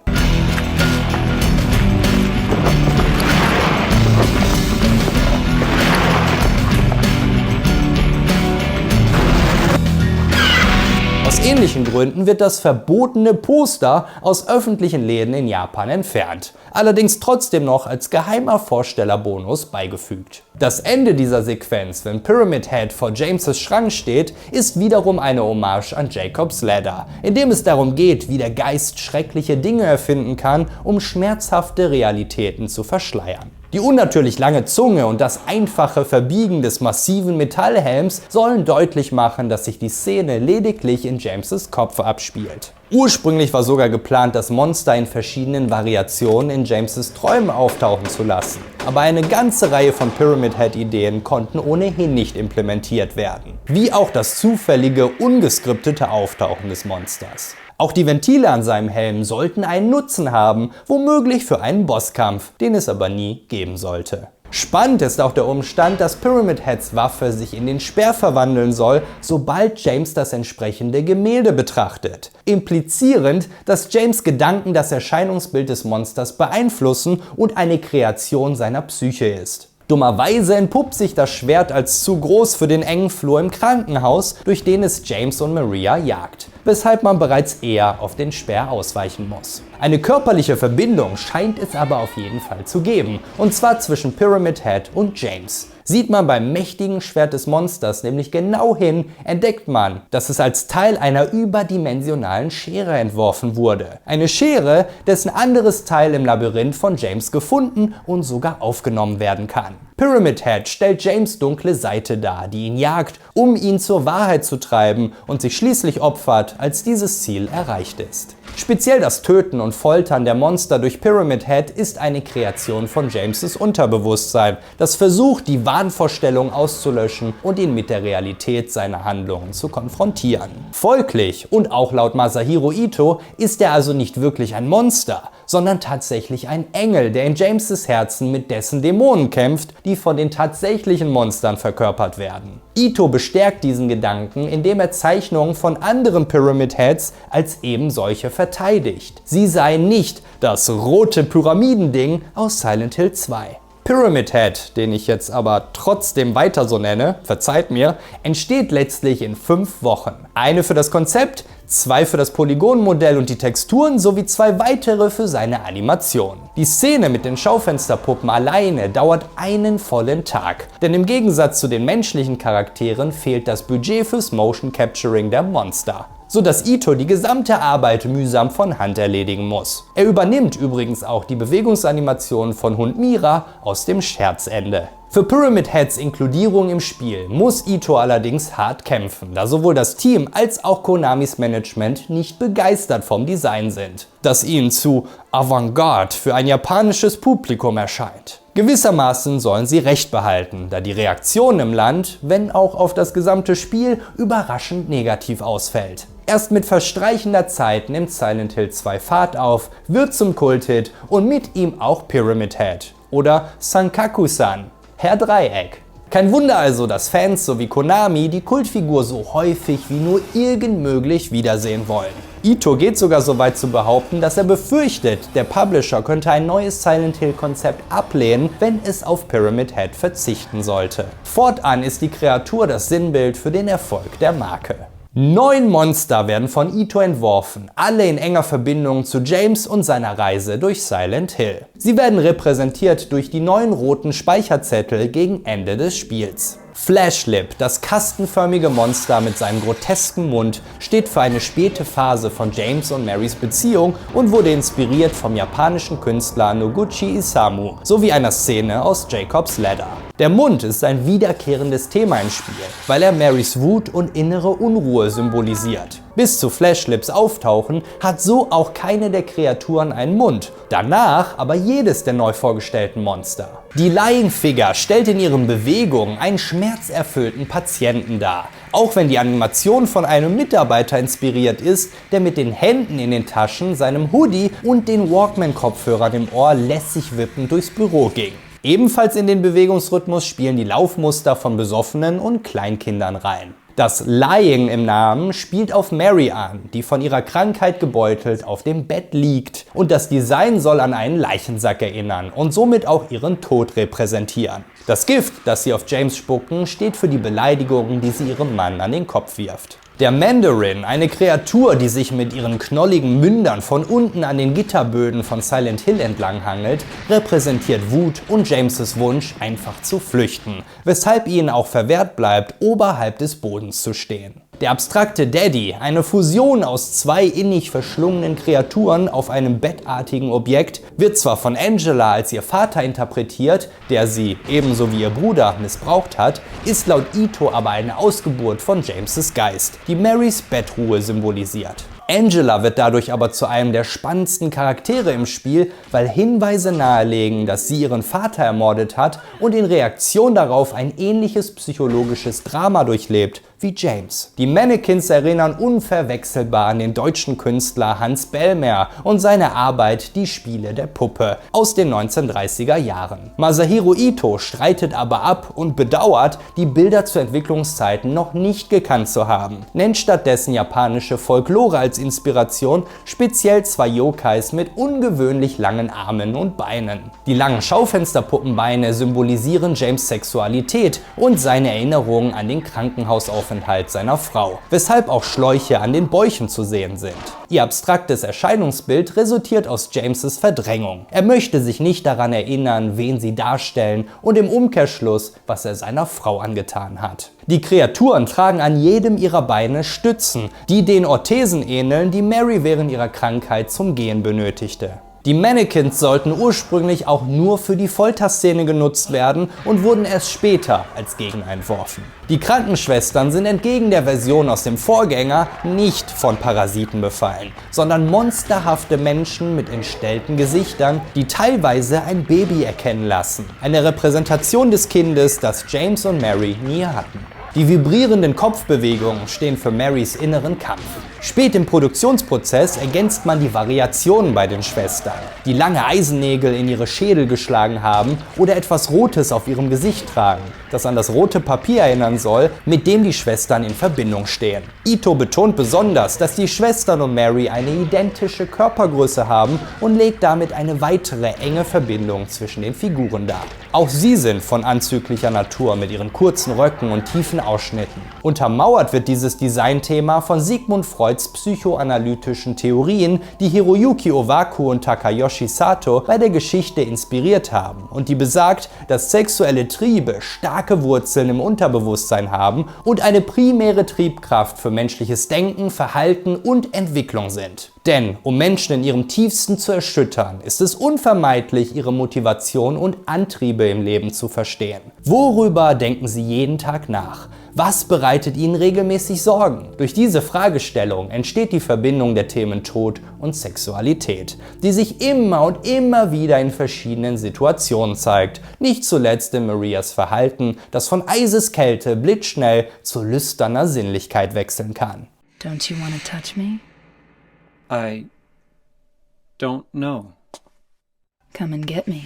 Aus ähnlichen Gründen wird das verbotene Poster aus öffentlichen Läden in Japan entfernt, allerdings trotzdem noch als geheimer Vorstellerbonus beigefügt. Das Ende dieser Sequenz, wenn Pyramid Head vor James' Schrank steht, ist wiederum eine Hommage an Jacob's Ladder, in dem es darum geht, wie der Geist schreckliche Dinge erfinden kann, um schmerzhafte Realitäten zu verschleiern. Die unnatürlich lange Zunge und das einfache Verbiegen des massiven Metallhelms sollen deutlich machen, dass sich die Szene lediglich in James' Kopf abspielt. Ursprünglich war sogar geplant, das Monster in verschiedenen Variationen in James' Träumen auftauchen zu lassen. Aber eine ganze Reihe von Pyramid Head Ideen konnten ohnehin nicht implementiert werden. Wie auch das zufällige, ungeskriptete Auftauchen des Monsters. Auch die Ventile an seinem Helm sollten einen Nutzen haben, womöglich für einen Bosskampf, den es aber nie geben sollte. Spannend ist auch der Umstand, dass Pyramid Heads Waffe sich in den Speer verwandeln soll, sobald James das entsprechende Gemälde betrachtet. Implizierend, dass James' Gedanken das Erscheinungsbild des Monsters beeinflussen und eine Kreation seiner Psyche ist. Dummerweise entpuppt sich das Schwert als zu groß für den engen Flur im Krankenhaus, durch den es James und Maria jagt, weshalb man bereits eher auf den Speer ausweichen muss. Eine körperliche Verbindung scheint es aber auf jeden Fall zu geben, und zwar zwischen Pyramid Head und James. Sieht man beim mächtigen Schwert des Monsters nämlich genau hin, entdeckt man, dass es als Teil einer überdimensionalen Schere entworfen wurde. Eine Schere, dessen anderes Teil im Labyrinth von James gefunden und sogar aufgenommen werden kann. Pyramid Head stellt James' dunkle Seite dar, die ihn jagt, um ihn zur Wahrheit zu treiben und sich schließlich opfert, als dieses Ziel erreicht ist. Speziell das Töten und Foltern der Monster durch Pyramid Head ist eine Kreation von James' Unterbewusstsein, das versucht, die Wahnvorstellung auszulöschen und ihn mit der Realität seiner Handlungen zu konfrontieren. Folglich, und auch laut Masahiro Ito, ist er also nicht wirklich ein Monster, sondern tatsächlich ein Engel, der in James' Herzen mit dessen Dämonen kämpft, die von den tatsächlichen Monstern verkörpert werden. Ito bestärkt diesen Gedanken, indem er Zeichnungen von anderen Pyramid Heads als eben solche verteidigt. Sie seien nicht das rote Pyramidending aus Silent Hill 2. Pyramid Head, den ich jetzt aber trotzdem weiter so nenne, verzeiht mir, entsteht letztlich in 5 Wochen. Eine für das Konzept, 2 für das Polygonmodell und die Texturen sowie 2 weitere für seine Animation. Die Szene mit den Schaufensterpuppen alleine dauert einen vollen Tag, denn im Gegensatz zu den menschlichen Charakteren fehlt das Budget fürs Motion Capturing der Monster, sodass Ito die gesamte Arbeit mühsam von Hand erledigen muss. Er übernimmt übrigens auch die Bewegungsanimationen von Hund Mira aus dem Scherzende. Für Pyramid Heads Inkludierung im Spiel muss Ito allerdings hart kämpfen, da sowohl das Team als auch Konamis Management nicht begeistert vom Design sind, das ihnen zu Avantgarde für ein japanisches Publikum erscheint. Gewissermaßen sollen sie recht behalten, da die Reaktion im Land, wenn auch auf das gesamte Spiel, überraschend negativ ausfällt. Erst mit verstreichender Zeit nimmt Silent Hill 2 Fahrt auf, wird zum Kulthit und mit ihm auch Pyramid Head oder Sankaku-san, Herr Dreieck. Kein Wunder also, dass Fans sowie Konami die Kultfigur so häufig wie nur irgend möglich wiedersehen wollen. Ito geht sogar so weit zu behaupten, dass er befürchtet, der Publisher könnte ein neues Silent Hill-Konzept ablehnen, wenn es auf Pyramid Head verzichten sollte. Fortan ist die Kreatur das Sinnbild für den Erfolg der Marke. 9 Monster werden von Ito entworfen, alle in enger Verbindung zu James und seiner Reise durch Silent Hill. Sie werden repräsentiert durch die 9 roten Speicherzettel gegen Ende des Spiels. Flashlipp, das kastenförmige Monster mit seinem grotesken Mund, steht für eine späte Phase von James und Marys Beziehung und wurde inspiriert vom japanischen Künstler Noguchi Isamu sowie einer Szene aus Jacob's Ladder. Der Mund ist ein wiederkehrendes Thema im Spiel, weil er Marys Wut und innere Unruhe symbolisiert. Bis zu Flashlipps Auftauchen hat so auch keine der Kreaturen einen Mund, danach aber jedes der neu vorgestellten Monster. Die Lying Figure stellt in ihren Bewegungen einen schmerzerfüllten Patienten dar, auch wenn die Animation von einem Mitarbeiter inspiriert ist, der mit den Händen in den Taschen, seinem Hoodie und den Walkman-Kopfhörern im Ohr lässig wippend durchs Büro ging. Ebenfalls in den Bewegungsrhythmus spielen die Laufmuster von Besoffenen und Kleinkindern rein. Das Lying im Namen spielt auf Mary an, die von ihrer Krankheit gebeutelt auf dem Bett liegt. Und das Design soll an einen Leichensack erinnern und somit auch ihren Tod repräsentieren. Das Gift, das sie auf James spucken, steht für die Beleidigungen, die sie ihrem Mann an den Kopf wirft. Der Mandarin, eine Kreatur, die sich mit ihren knolligen Mündern von unten an den Gitterböden von Silent Hill entlang hangelt, repräsentiert Wut und James' Wunsch, einfach zu flüchten, weshalb ihnen auch verwehrt bleibt, oberhalb des Bodens zu stehen. Der abstrakte Daddy, eine Fusion aus 2 innig verschlungenen Kreaturen auf einem bettartigen Objekt, wird zwar von Angela als ihr Vater interpretiert, der sie, ebenso wie ihr Bruder, missbraucht hat, ist laut Ito aber eine Ausgeburt von James' Geist, die Marys Bettruhe symbolisiert. Angela wird dadurch aber zu einem der spannendsten Charaktere im Spiel, weil Hinweise nahelegen, dass sie ihren Vater ermordet hat und in Reaktion darauf ein ähnliches psychologisches Drama durchlebt wie James. Die Mannequins erinnern unverwechselbar an den deutschen Künstler Hans Bellmer und seine Arbeit Die Spiele der Puppe aus den 1930er Jahren. Masahiro Ito streitet aber ab und bedauert, die Bilder zu Entwicklungszeiten noch nicht gekannt zu haben, nennt stattdessen japanische Folklore als Inspiration, speziell 2 Yokais mit ungewöhnlich langen Armen und Beinen. Die langen Schaufensterpuppenbeine symbolisieren James' Sexualität und seine Erinnerungen an den Krankenhausaufenthalt seiner Frau, weshalb auch Schläuche an den Bäuchen zu sehen sind. Ihr abstraktes Erscheinungsbild resultiert aus James' Verdrängung. Er möchte sich nicht daran erinnern, wen sie darstellen und im Umkehrschluss, was er seiner Frau angetan hat. Die Kreaturen tragen an jedem ihrer Beine Stützen, die den Orthesen ähneln, die Mary während ihrer Krankheit zum Gehen benötigte. Die Mannequins sollten ursprünglich auch nur für die Folterszene genutzt werden und wurden erst später als Gegner entworfen. Die Krankenschwestern sind entgegen der Version aus dem Vorgänger nicht von Parasiten befallen, sondern monsterhafte Menschen mit entstellten Gesichtern, die teilweise ein Baby erkennen lassen. Eine Repräsentation des Kindes, das James und Mary nie hatten. Die vibrierenden Kopfbewegungen stehen für Marys inneren Kampf. Spät im Produktionsprozess ergänzt man die Variationen bei den Schwestern, die lange Eisennägel in ihre Schädel geschlagen haben oder etwas Rotes auf ihrem Gesicht tragen, das an das rote Papier erinnern soll, mit dem die Schwestern in Verbindung stehen. Ito betont besonders, dass die Schwestern und Mary eine identische Körpergröße haben und legt damit eine weitere enge Verbindung zwischen den Figuren dar. Auch sie sind von anzüglicher Natur mit ihren kurzen Röcken und tiefen Ausschnitten. Untermauert wird dieses Designthema von Sigmund Freuds psychoanalytischen Theorien, die Hiroyuki Owaku und Takayoshi Sato bei der Geschichte inspiriert haben und die besagt, dass sexuelle Triebe starke Wurzeln im Unterbewusstsein haben und eine primäre Triebkraft für menschliches Denken, Verhalten und Entwicklung sind. Denn um Menschen in ihrem Tiefsten zu erschüttern, ist es unvermeidlich, ihre Motivation und Antriebe im Leben zu verstehen. Worüber denken sie jeden Tag nach? Was bereitet ihnen regelmäßig Sorgen? Durch diese Fragestellung entsteht die Verbindung der Themen Tod und Sexualität, die sich immer und immer wieder in verschiedenen Situationen zeigt. Nicht zuletzt in Marias Verhalten, das von Eiseskälte blitzschnell zu lüsterner Sinnlichkeit wechseln kann. Don't you want to touch me? I don't know. Come and get me.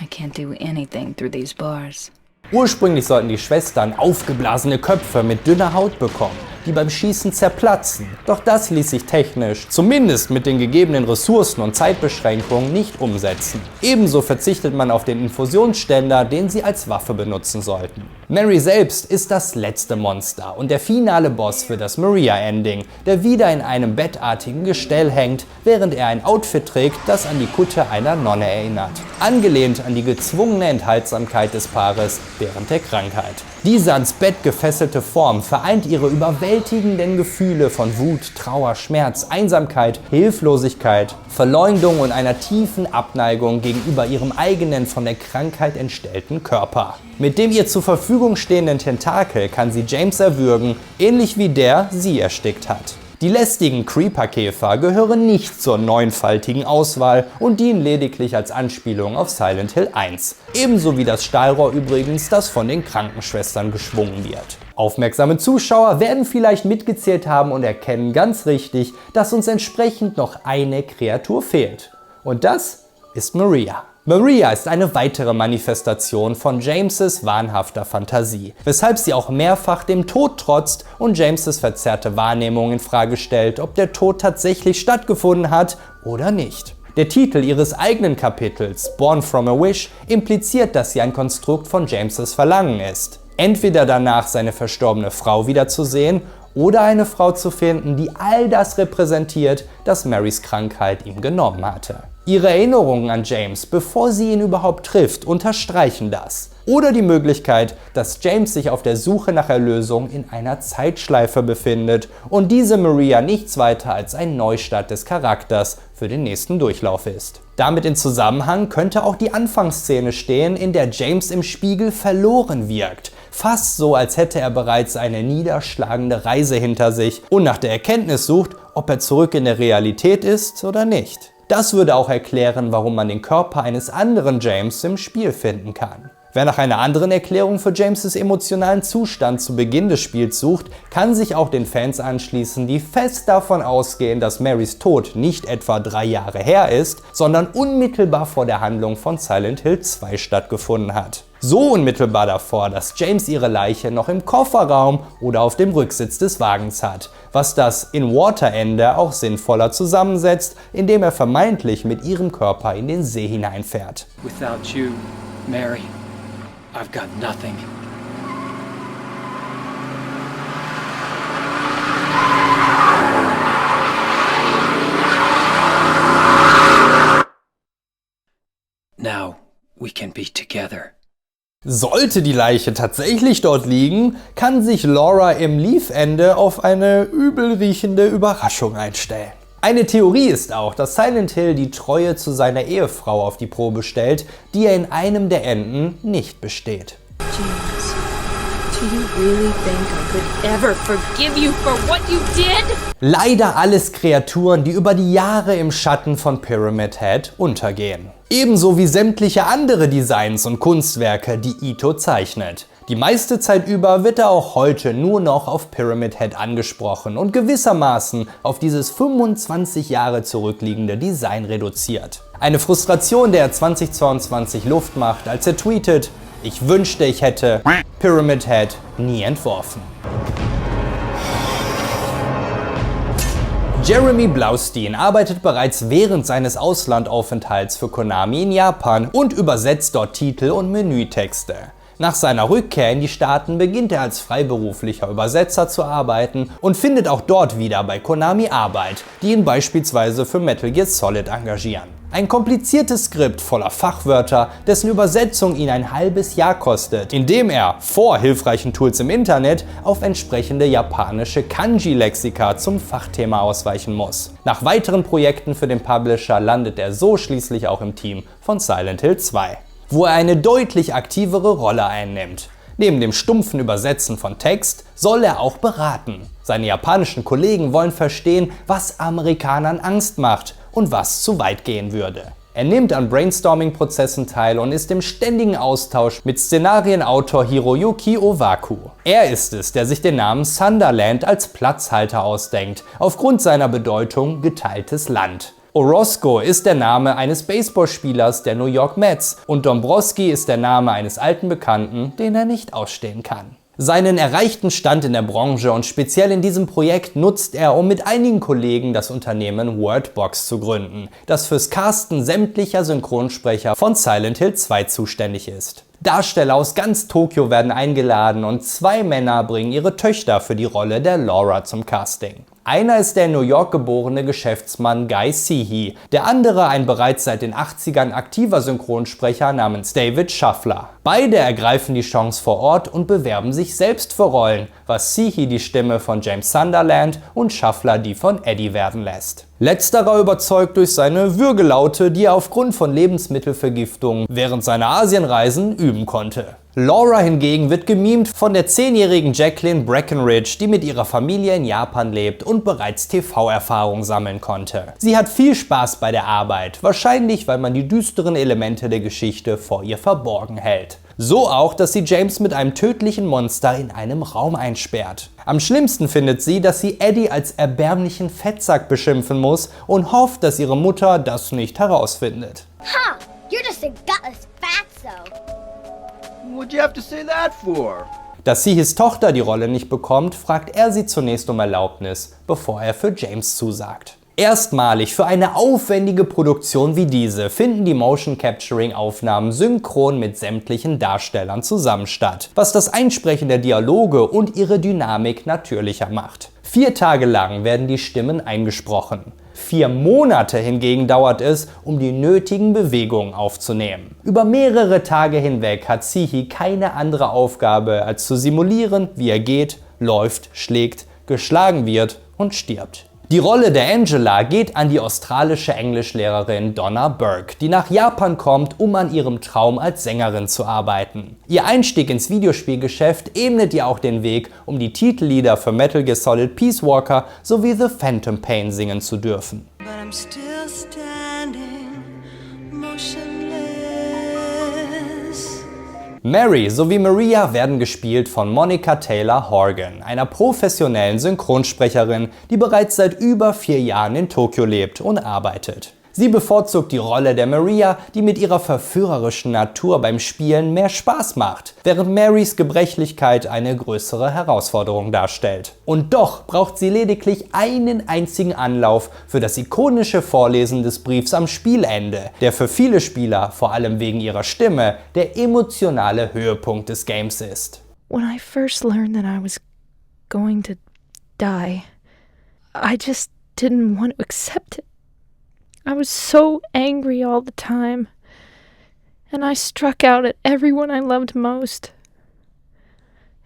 I can't do anything through these bars. Ursprünglich sollten die Schwestern aufgeblasene Köpfe mit dünner Haut bekommen. die beim Schießen zerplatzen. Doch das ließ sich technisch, zumindest mit den gegebenen Ressourcen und Zeitbeschränkungen, nicht umsetzen. Ebenso verzichtet man auf den Infusionsständer, den sie als Waffe benutzen sollten. Mary selbst ist das letzte Monster und der finale Boss für das Maria-Ending, der wieder in einem bettartigen Gestell hängt, während er ein Outfit trägt, das an die Kutte einer Nonne erinnert. Angelehnt an die gezwungene Enthaltsamkeit des Paares während der Krankheit. Diese ans Bett gefesselte Form vereint ihre überwältigenden Gefühle von Wut, Trauer, Schmerz, Einsamkeit, Hilflosigkeit, Verleumdung und einer tiefen Abneigung gegenüber ihrem eigenen von der Krankheit entstellten Körper. Mit dem ihr zur Verfügung stehenden Tentakel kann sie James erwürgen, ähnlich wie der sie erstickt hat. Die lästigen Creeper-Käfer gehören nicht zur neunfaltigen Auswahl und dienen lediglich als Anspielung auf Silent Hill 1. Ebenso wie das Stahlrohr übrigens, das von den Krankenschwestern geschwungen wird. Aufmerksame Zuschauer werden vielleicht mitgezählt haben und erkennen ganz richtig, dass uns entsprechend noch eine Kreatur fehlt. Und das ist Maria. Maria ist eine weitere Manifestation von James' wahnhafter Fantasie, weshalb sie auch mehrfach dem Tod trotzt und James' verzerrte Wahrnehmung in Frage stellt, ob der Tod tatsächlich stattgefunden hat oder nicht. Der Titel ihres eigenen Kapitels, Born from a Wish, impliziert, dass sie ein Konstrukt von James' Verlangen ist. Entweder danach seine verstorbene Frau wiederzusehen oder eine Frau zu finden, die all das repräsentiert, das Marys Krankheit ihm genommen hatte. Ihre Erinnerungen an James, bevor sie ihn überhaupt trifft, unterstreichen das. Oder die Möglichkeit, dass James sich auf der Suche nach Erlösung in einer Zeitschleife befindet und diese Maria nichts weiter als ein Neustart des Charakters für den nächsten Durchlauf ist. Damit in Zusammenhang könnte auch die Anfangsszene stehen, in der James im Spiegel verloren wirkt. Fast so, als hätte er bereits eine niederschlagende Reise hinter sich und nach der Erkenntnis sucht, ob er zurück in der Realität ist oder nicht. Das würde auch erklären, warum man den Körper eines anderen James im Spiel finden kann. Wer nach einer anderen Erklärung für James' emotionalen Zustand zu Beginn des Spiels sucht, kann sich auch den Fans anschließen, die fest davon ausgehen, dass Marys Tod nicht etwa 3 Jahre her ist, sondern unmittelbar vor der Handlung von Silent Hill 2 stattgefunden hat. So unmittelbar davor, dass James ihre Leiche noch im Kofferraum oder auf dem Rücksitz des Wagens hat, was das In-Water-Ende auch sinnvoller zusammensetzt, indem er vermeintlich mit ihrem Körper in den See hineinfährt. Without you, Mary, I've got nothing. Now we can be together. Sollte die Leiche tatsächlich dort liegen, kann sich Laura im Leaf-Ende auf eine übel riechende Überraschung einstellen. Eine Theorie ist auch, dass Silent Hill die Treue zu seiner Ehefrau auf die Probe stellt, die er in einem der Enden nicht besteht. James, do you really think I could ever forgive you for what you did? Leider alles Kreaturen, die über die Jahre im Schatten von Pyramid Head untergehen. Ebenso wie sämtliche andere Designs und Kunstwerke, die Ito zeichnet. Die meiste Zeit über wird er auch heute nur noch auf Pyramid Head angesprochen und gewissermaßen auf dieses 25 Jahre zurückliegende Design reduziert. Eine Frustration, der er 2022 Luft macht, als er tweetet: Ich wünschte, ich hätte Pyramid Head nie entworfen. Jeremy Blaustein arbeitet bereits während seines Auslandaufenthalts für Konami in Japan und übersetzt dort Titel und Menütexte. Nach seiner Rückkehr in die Staaten beginnt er als freiberuflicher Übersetzer zu arbeiten und findet auch dort wieder bei Konami Arbeit, die ihn beispielsweise für Metal Gear Solid engagieren. Ein kompliziertes Skript voller Fachwörter, dessen Übersetzung ihn ein halbes Jahr kostet, indem er vor hilfreichen Tools im Internet auf entsprechende japanische Kanji-Lexika zum Fachthema ausweichen muss. Nach weiteren Projekten für den Publisher landet er so schließlich auch im Team von Silent Hill 2, wo er eine deutlich aktivere Rolle einnimmt. Neben dem stumpfen Übersetzen von Text soll er auch beraten. Seine japanischen Kollegen wollen verstehen, was Amerikanern Angst macht und was zu weit gehen würde. Er nimmt an Brainstorming-Prozessen teil und ist im ständigen Austausch mit Szenarienautor Hiroyuki Owaku. Er ist es, der sich den Namen Sunderland als Platzhalter ausdenkt, aufgrund seiner Bedeutung geteiltes Land. Orozco ist der Name eines Baseballspielers der New York Mets und Dombrowski ist der Name eines alten Bekannten, den er nicht ausstehen kann. Seinen erreichten Stand in der Branche und speziell in diesem Projekt nutzt er, um mit einigen Kollegen das Unternehmen Wordbox zu gründen, das fürs Casten sämtlicher Synchronsprecher von Silent Hill 2 zuständig ist. Darsteller aus ganz Tokio werden eingeladen und 2 Männer bringen ihre Töchter für die Rolle der Laura zum Casting. Einer ist der in New York geborene Geschäftsmann Guy Seehey, der andere ein bereits seit den 80ern aktiver Synchronsprecher namens David Schaffler. Beide ergreifen die Chance vor Ort und bewerben sich selbst für Rollen, was Seehey die Stimme von James Sunderland und Schaffler die von Eddie werden lässt. Letzterer überzeugt durch seine Würgelaute, die er aufgrund von Lebensmittelvergiftung während seiner Asienreisen üben konnte. Laura hingegen wird gemimt von der 10-jährigen Jacqueline Breckenridge, die mit ihrer Familie in Japan lebt und bereits TV-Erfahrung sammeln konnte. Sie hat viel Spaß bei der Arbeit, wahrscheinlich weil man die düsteren Elemente der Geschichte vor ihr verborgen hält. So auch, dass sie James mit einem tödlichen Monster in einem Raum einsperrt. Am schlimmsten findet sie, dass sie Eddie als erbärmlichen Fettsack beschimpfen muss und hofft, dass ihre Mutter das nicht herausfindet. Ha! You're just a gutless fatso. What'd you have to say that for? Dass Seeheys Tochter die Rolle nicht bekommt, fragt er sie zunächst um Erlaubnis, bevor er für James zusagt. Erstmalig für eine aufwendige Produktion wie diese finden die Motion Capturing Aufnahmen synchron mit sämtlichen Darstellern zusammen statt, was das Einsprechen der Dialoge und ihre Dynamik natürlicher macht. 4 Tage lang werden die Stimmen eingesprochen. 4 Monate hingegen dauert es, um die nötigen Bewegungen aufzunehmen. Über mehrere Tage hinweg hat Seehey keine andere Aufgabe, als zu simulieren, wie er geht, läuft, schlägt, geschlagen wird und stirbt. Die Rolle der Angela geht an die australische Englischlehrerin Donna Burke, die nach Japan kommt, um an ihrem Traum als Sängerin zu arbeiten. Ihr Einstieg ins Videospielgeschäft ebnet ihr auch den Weg, um die Titellieder für Metal Gear Solid Peace Walker sowie The Phantom Pain singen zu dürfen. But I'm still standing, motionless. Mary sowie Maria werden gespielt von Monica Taylor Horgan, einer professionellen Synchronsprecherin, die bereits seit über 4 Jahren in Tokio lebt und arbeitet. Sie bevorzugt die Rolle der Maria, die mit ihrer verführerischen Natur beim Spielen mehr Spaß macht, während Marys Gebrechlichkeit eine größere Herausforderung darstellt. Und doch braucht sie lediglich einen einzigen Anlauf für das ikonische Vorlesen des Briefs am Spielende, der für viele Spieler, vor allem wegen ihrer Stimme, der emotionale Höhepunkt des Games ist. When I first learned that I was going to die, I just didn't want to accept it. I was so angry all the time, and I struck out at everyone I loved most.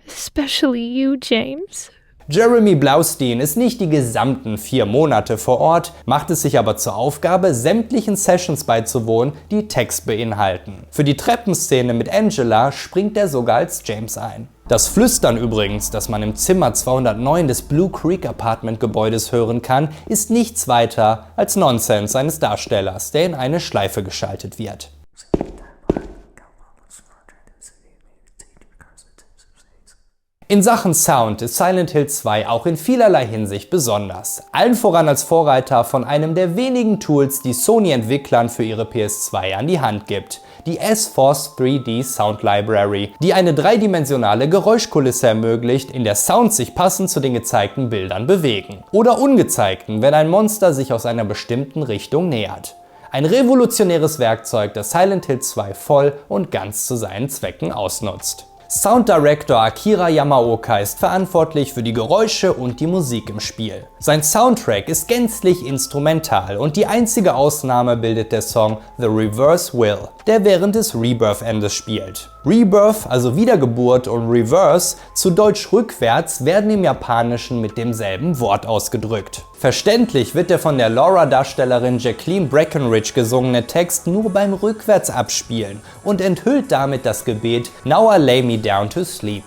Especially you, James. Jeremy Blaustein ist nicht die gesamten 4 Monate vor Ort, macht es sich aber zur Aufgabe, sämtlichen Sessions beizuwohnen, die Text beinhalten. Für die Treppenszene mit Angela springt er sogar als James ein. Das Flüstern übrigens, das man im Zimmer 209 des Blue Creek Apartment Gebäudes hören kann, ist nichts weiter als Nonsens eines Darstellers, der in eine Schleife geschaltet wird. In Sachen Sound ist Silent Hill 2 auch in vielerlei Hinsicht besonders. Allen voran als Vorreiter von einem der wenigen Tools, die Sony-Entwicklern für ihre PS2 an die Hand gibt. Die S-Force 3D Sound Library, die eine dreidimensionale Geräuschkulisse ermöglicht, in der Sounds sich passend zu den gezeigten Bildern bewegen. Oder ungezeigten, wenn ein Monster sich aus einer bestimmten Richtung nähert. Ein revolutionäres Werkzeug, das Silent Hill 2 voll und ganz zu seinen Zwecken ausnutzt. Sound Director Akira Yamaoka ist verantwortlich für die Geräusche und die Musik im Spiel. Sein Soundtrack ist gänzlich instrumental und die einzige Ausnahme bildet der Song The Reverse Will, der während des Rebirth-Endes spielt. Rebirth, also Wiedergeburt, und Reverse, zu Deutsch rückwärts, werden im Japanischen mit demselben Wort ausgedrückt. Verständlich wird der von der Laura-Darstellerin Jacqueline Breckenridge gesungene Text nur beim Rückwärtsabspielen und enthüllt damit das Gebet Now I lay me down to sleep.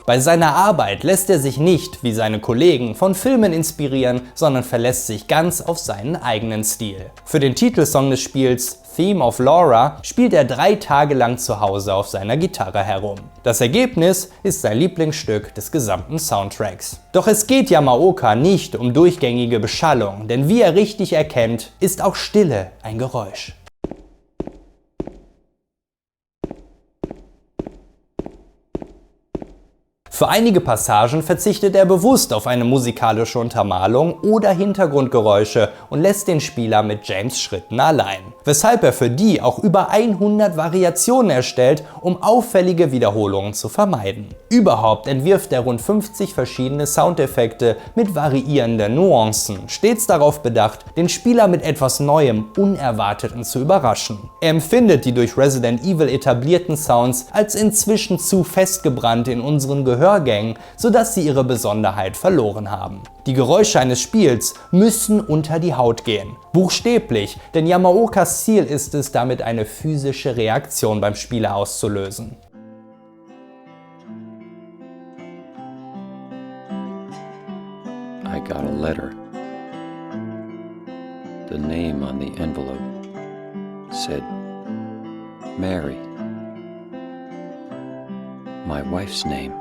Bei seiner Arbeit lässt er sich nicht, wie seine Kollegen, von Filmen inspirieren, sondern verlässt sich ganz auf seinen eigenen Stil. Für den Titelsong des Spiels Theme of Laura spielt er 3 Tage lang zu Hause auf seiner Gitarre herum. Das Ergebnis ist sein Lieblingsstück des gesamten Soundtracks. Doch es geht Yamaoka nicht um durchgängige Beschallung, denn wie er richtig erkennt, ist auch Stille ein Geräusch. Für einige Passagen verzichtet er bewusst auf eine musikalische Untermalung oder Hintergrundgeräusche und lässt den Spieler mit James' Schritten allein, weshalb er für die auch über 100 Variationen erstellt, um auffällige Wiederholungen zu vermeiden. Überhaupt entwirft er rund 50 verschiedene Soundeffekte mit variierenden Nuancen, stets darauf bedacht, den Spieler mit etwas Neuem, Unerwartetem zu überraschen. Er empfindet die durch Resident Evil etablierten Sounds als inzwischen zu festgebrannt in unseren Gehörgängen, sodass sie ihre Besonderheit verloren haben. Die Geräusche eines Spiels müssen unter die Haut gehen. Buchstäblich, denn Yamaokas Ziel ist es, damit eine physische Reaktion beim Spieler auszulösen. I got a letter. The name on the envelope said Mary. My wife's name.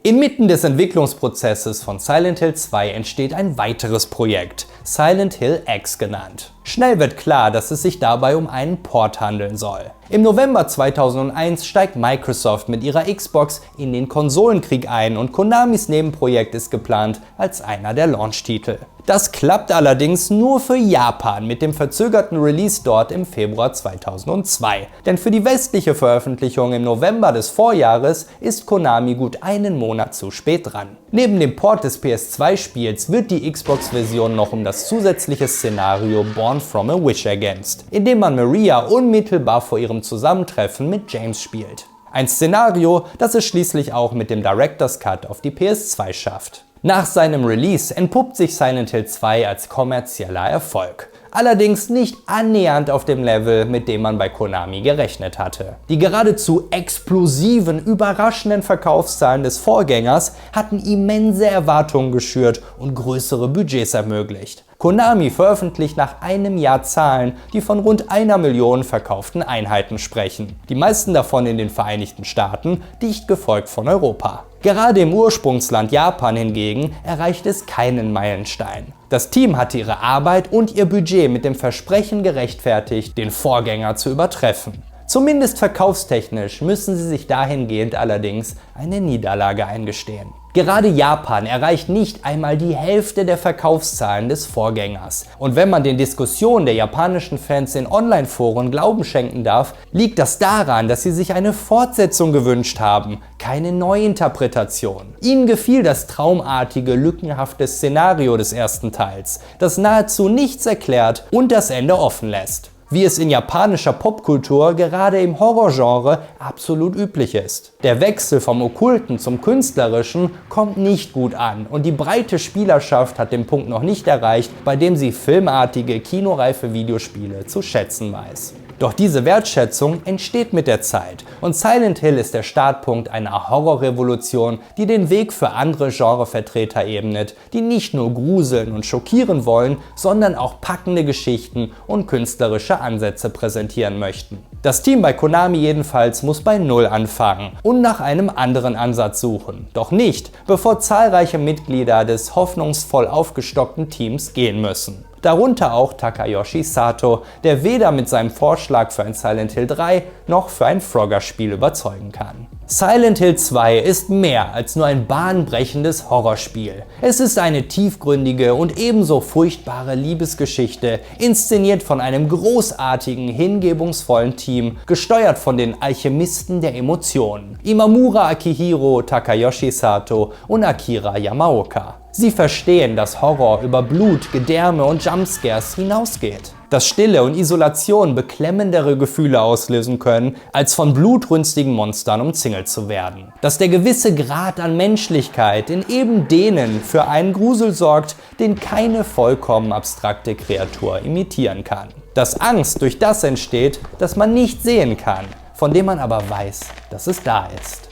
Inmitten des Entwicklungsprozesses von Silent Hill 2 entsteht ein weiteres Projekt, Silent Hill X genannt. Schnell wird klar, dass es sich dabei um einen Port handeln soll. Im November 2001 steigt Microsoft mit ihrer Xbox in den Konsolenkrieg ein und Konamis Nebenprojekt ist geplant als einer der Launch-Titel. Das klappt allerdings nur für Japan mit dem verzögerten Release dort im Februar 2002. Denn für die westliche Veröffentlichung im November des Vorjahres ist Konami gut einen Monat zu spät dran. Neben dem Port des PS2-Spiels wird die Xbox-Version noch um das zusätzliche Szenario Born from a Wish ergänzt, in dem man Maria unmittelbar vor ihrem Zusammentreffen mit James spielt. Ein Szenario, das es schließlich auch mit dem Director's Cut auf die PS2 schafft. Nach seinem Release entpuppt sich Silent Hill 2 als kommerzieller Erfolg. Allerdings nicht annähernd auf dem Level, mit dem man bei Konami gerechnet hatte. Die geradezu explosiven, überraschenden Verkaufszahlen des Vorgängers hatten immense Erwartungen geschürt und größere Budgets ermöglicht. Konami veröffentlicht nach einem Jahr Zahlen, die von rund 1 Million verkauften Einheiten sprechen. Die meisten davon in den Vereinigten Staaten, dicht gefolgt von Europa. Gerade im Ursprungsland Japan hingegen erreicht es keinen Meilenstein. Das Team hatte ihre Arbeit und ihr Budget mit dem Versprechen gerechtfertigt, den Vorgänger zu übertreffen. Zumindest verkaufstechnisch müssen sie sich dahingehend allerdings eine Niederlage eingestehen. Gerade Japan erreicht nicht einmal die Hälfte der Verkaufszahlen des Vorgängers. Und wenn man den Diskussionen der japanischen Fans in Online-Foren Glauben schenken darf, liegt das daran, dass sie sich eine Fortsetzung gewünscht haben, keine Neuinterpretation. Ihnen gefiel das traumartige, lückenhafte Szenario des ersten Teils, das nahezu nichts erklärt und das Ende offen lässt. Wie es in japanischer Popkultur gerade im Horrorgenre absolut üblich ist. Der Wechsel vom Okkulten zum Künstlerischen kommt nicht gut an und die breite Spielerschaft hat den Punkt noch nicht erreicht, bei dem sie filmartige, kinoreife Videospiele zu schätzen weiß. Doch diese Wertschätzung entsteht mit der Zeit und Silent Hill ist der Startpunkt einer Horrorrevolution, die den Weg für andere Genrevertreter ebnet, die nicht nur gruseln und schockieren wollen, sondern auch packende Geschichten und künstlerische Ansätze präsentieren möchten. Das Team bei Konami jedenfalls muss bei Null anfangen und nach einem anderen Ansatz suchen. Doch nicht, bevor zahlreiche Mitglieder des hoffnungsvoll aufgestockten Teams gehen müssen. Darunter auch Takayoshi Sato, der weder mit seinem Vorschlag für ein Silent Hill 3 noch für ein Frogger-Spiel überzeugen kann. Silent Hill 2 ist mehr als nur ein bahnbrechendes Horrorspiel. Es ist eine tiefgründige und ebenso furchtbare Liebesgeschichte, inszeniert von einem großartigen, hingebungsvollen Team, gesteuert von den Alchemisten der Emotionen, Imamura Akihiro, Takayoshi Sato und Akira Yamaoka. Sie verstehen, dass Horror über Blut, Gedärme und Jumpscares hinausgeht. Dass Stille und Isolation beklemmendere Gefühle auslösen können, als von blutrünstigen Monstern umzingelt zu werden. Dass der gewisse Grad an Menschlichkeit in eben denen für einen Grusel sorgt, den keine vollkommen abstrakte Kreatur imitieren kann. Dass Angst durch das entsteht, das man nicht sehen kann, von dem man aber weiß, dass es da ist.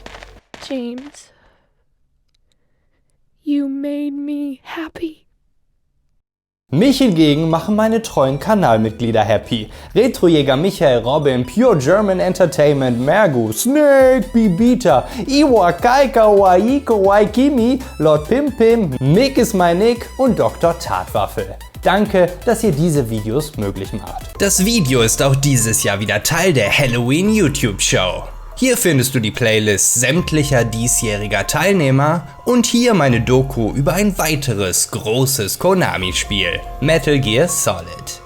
James, you made me happy. Mich hingegen machen meine treuen Kanalmitglieder happy. Retrojäger Michael Robin, Pure German Entertainment, Mergu, Snake, Bibita, Iwa, Kaika, Waiko, Waikimi, Lord Pim Pim, Nick ist mein Nick und Dr. Tatwaffel. Danke, dass ihr diese Videos möglich macht. Das Video ist auch dieses Jahr wieder Teil der Halloween YouTube Show. Hier findest du die Playlist sämtlicher diesjähriger Teilnehmer und hier meine Doku über ein weiteres großes Konami-Spiel, Metal Gear Solid.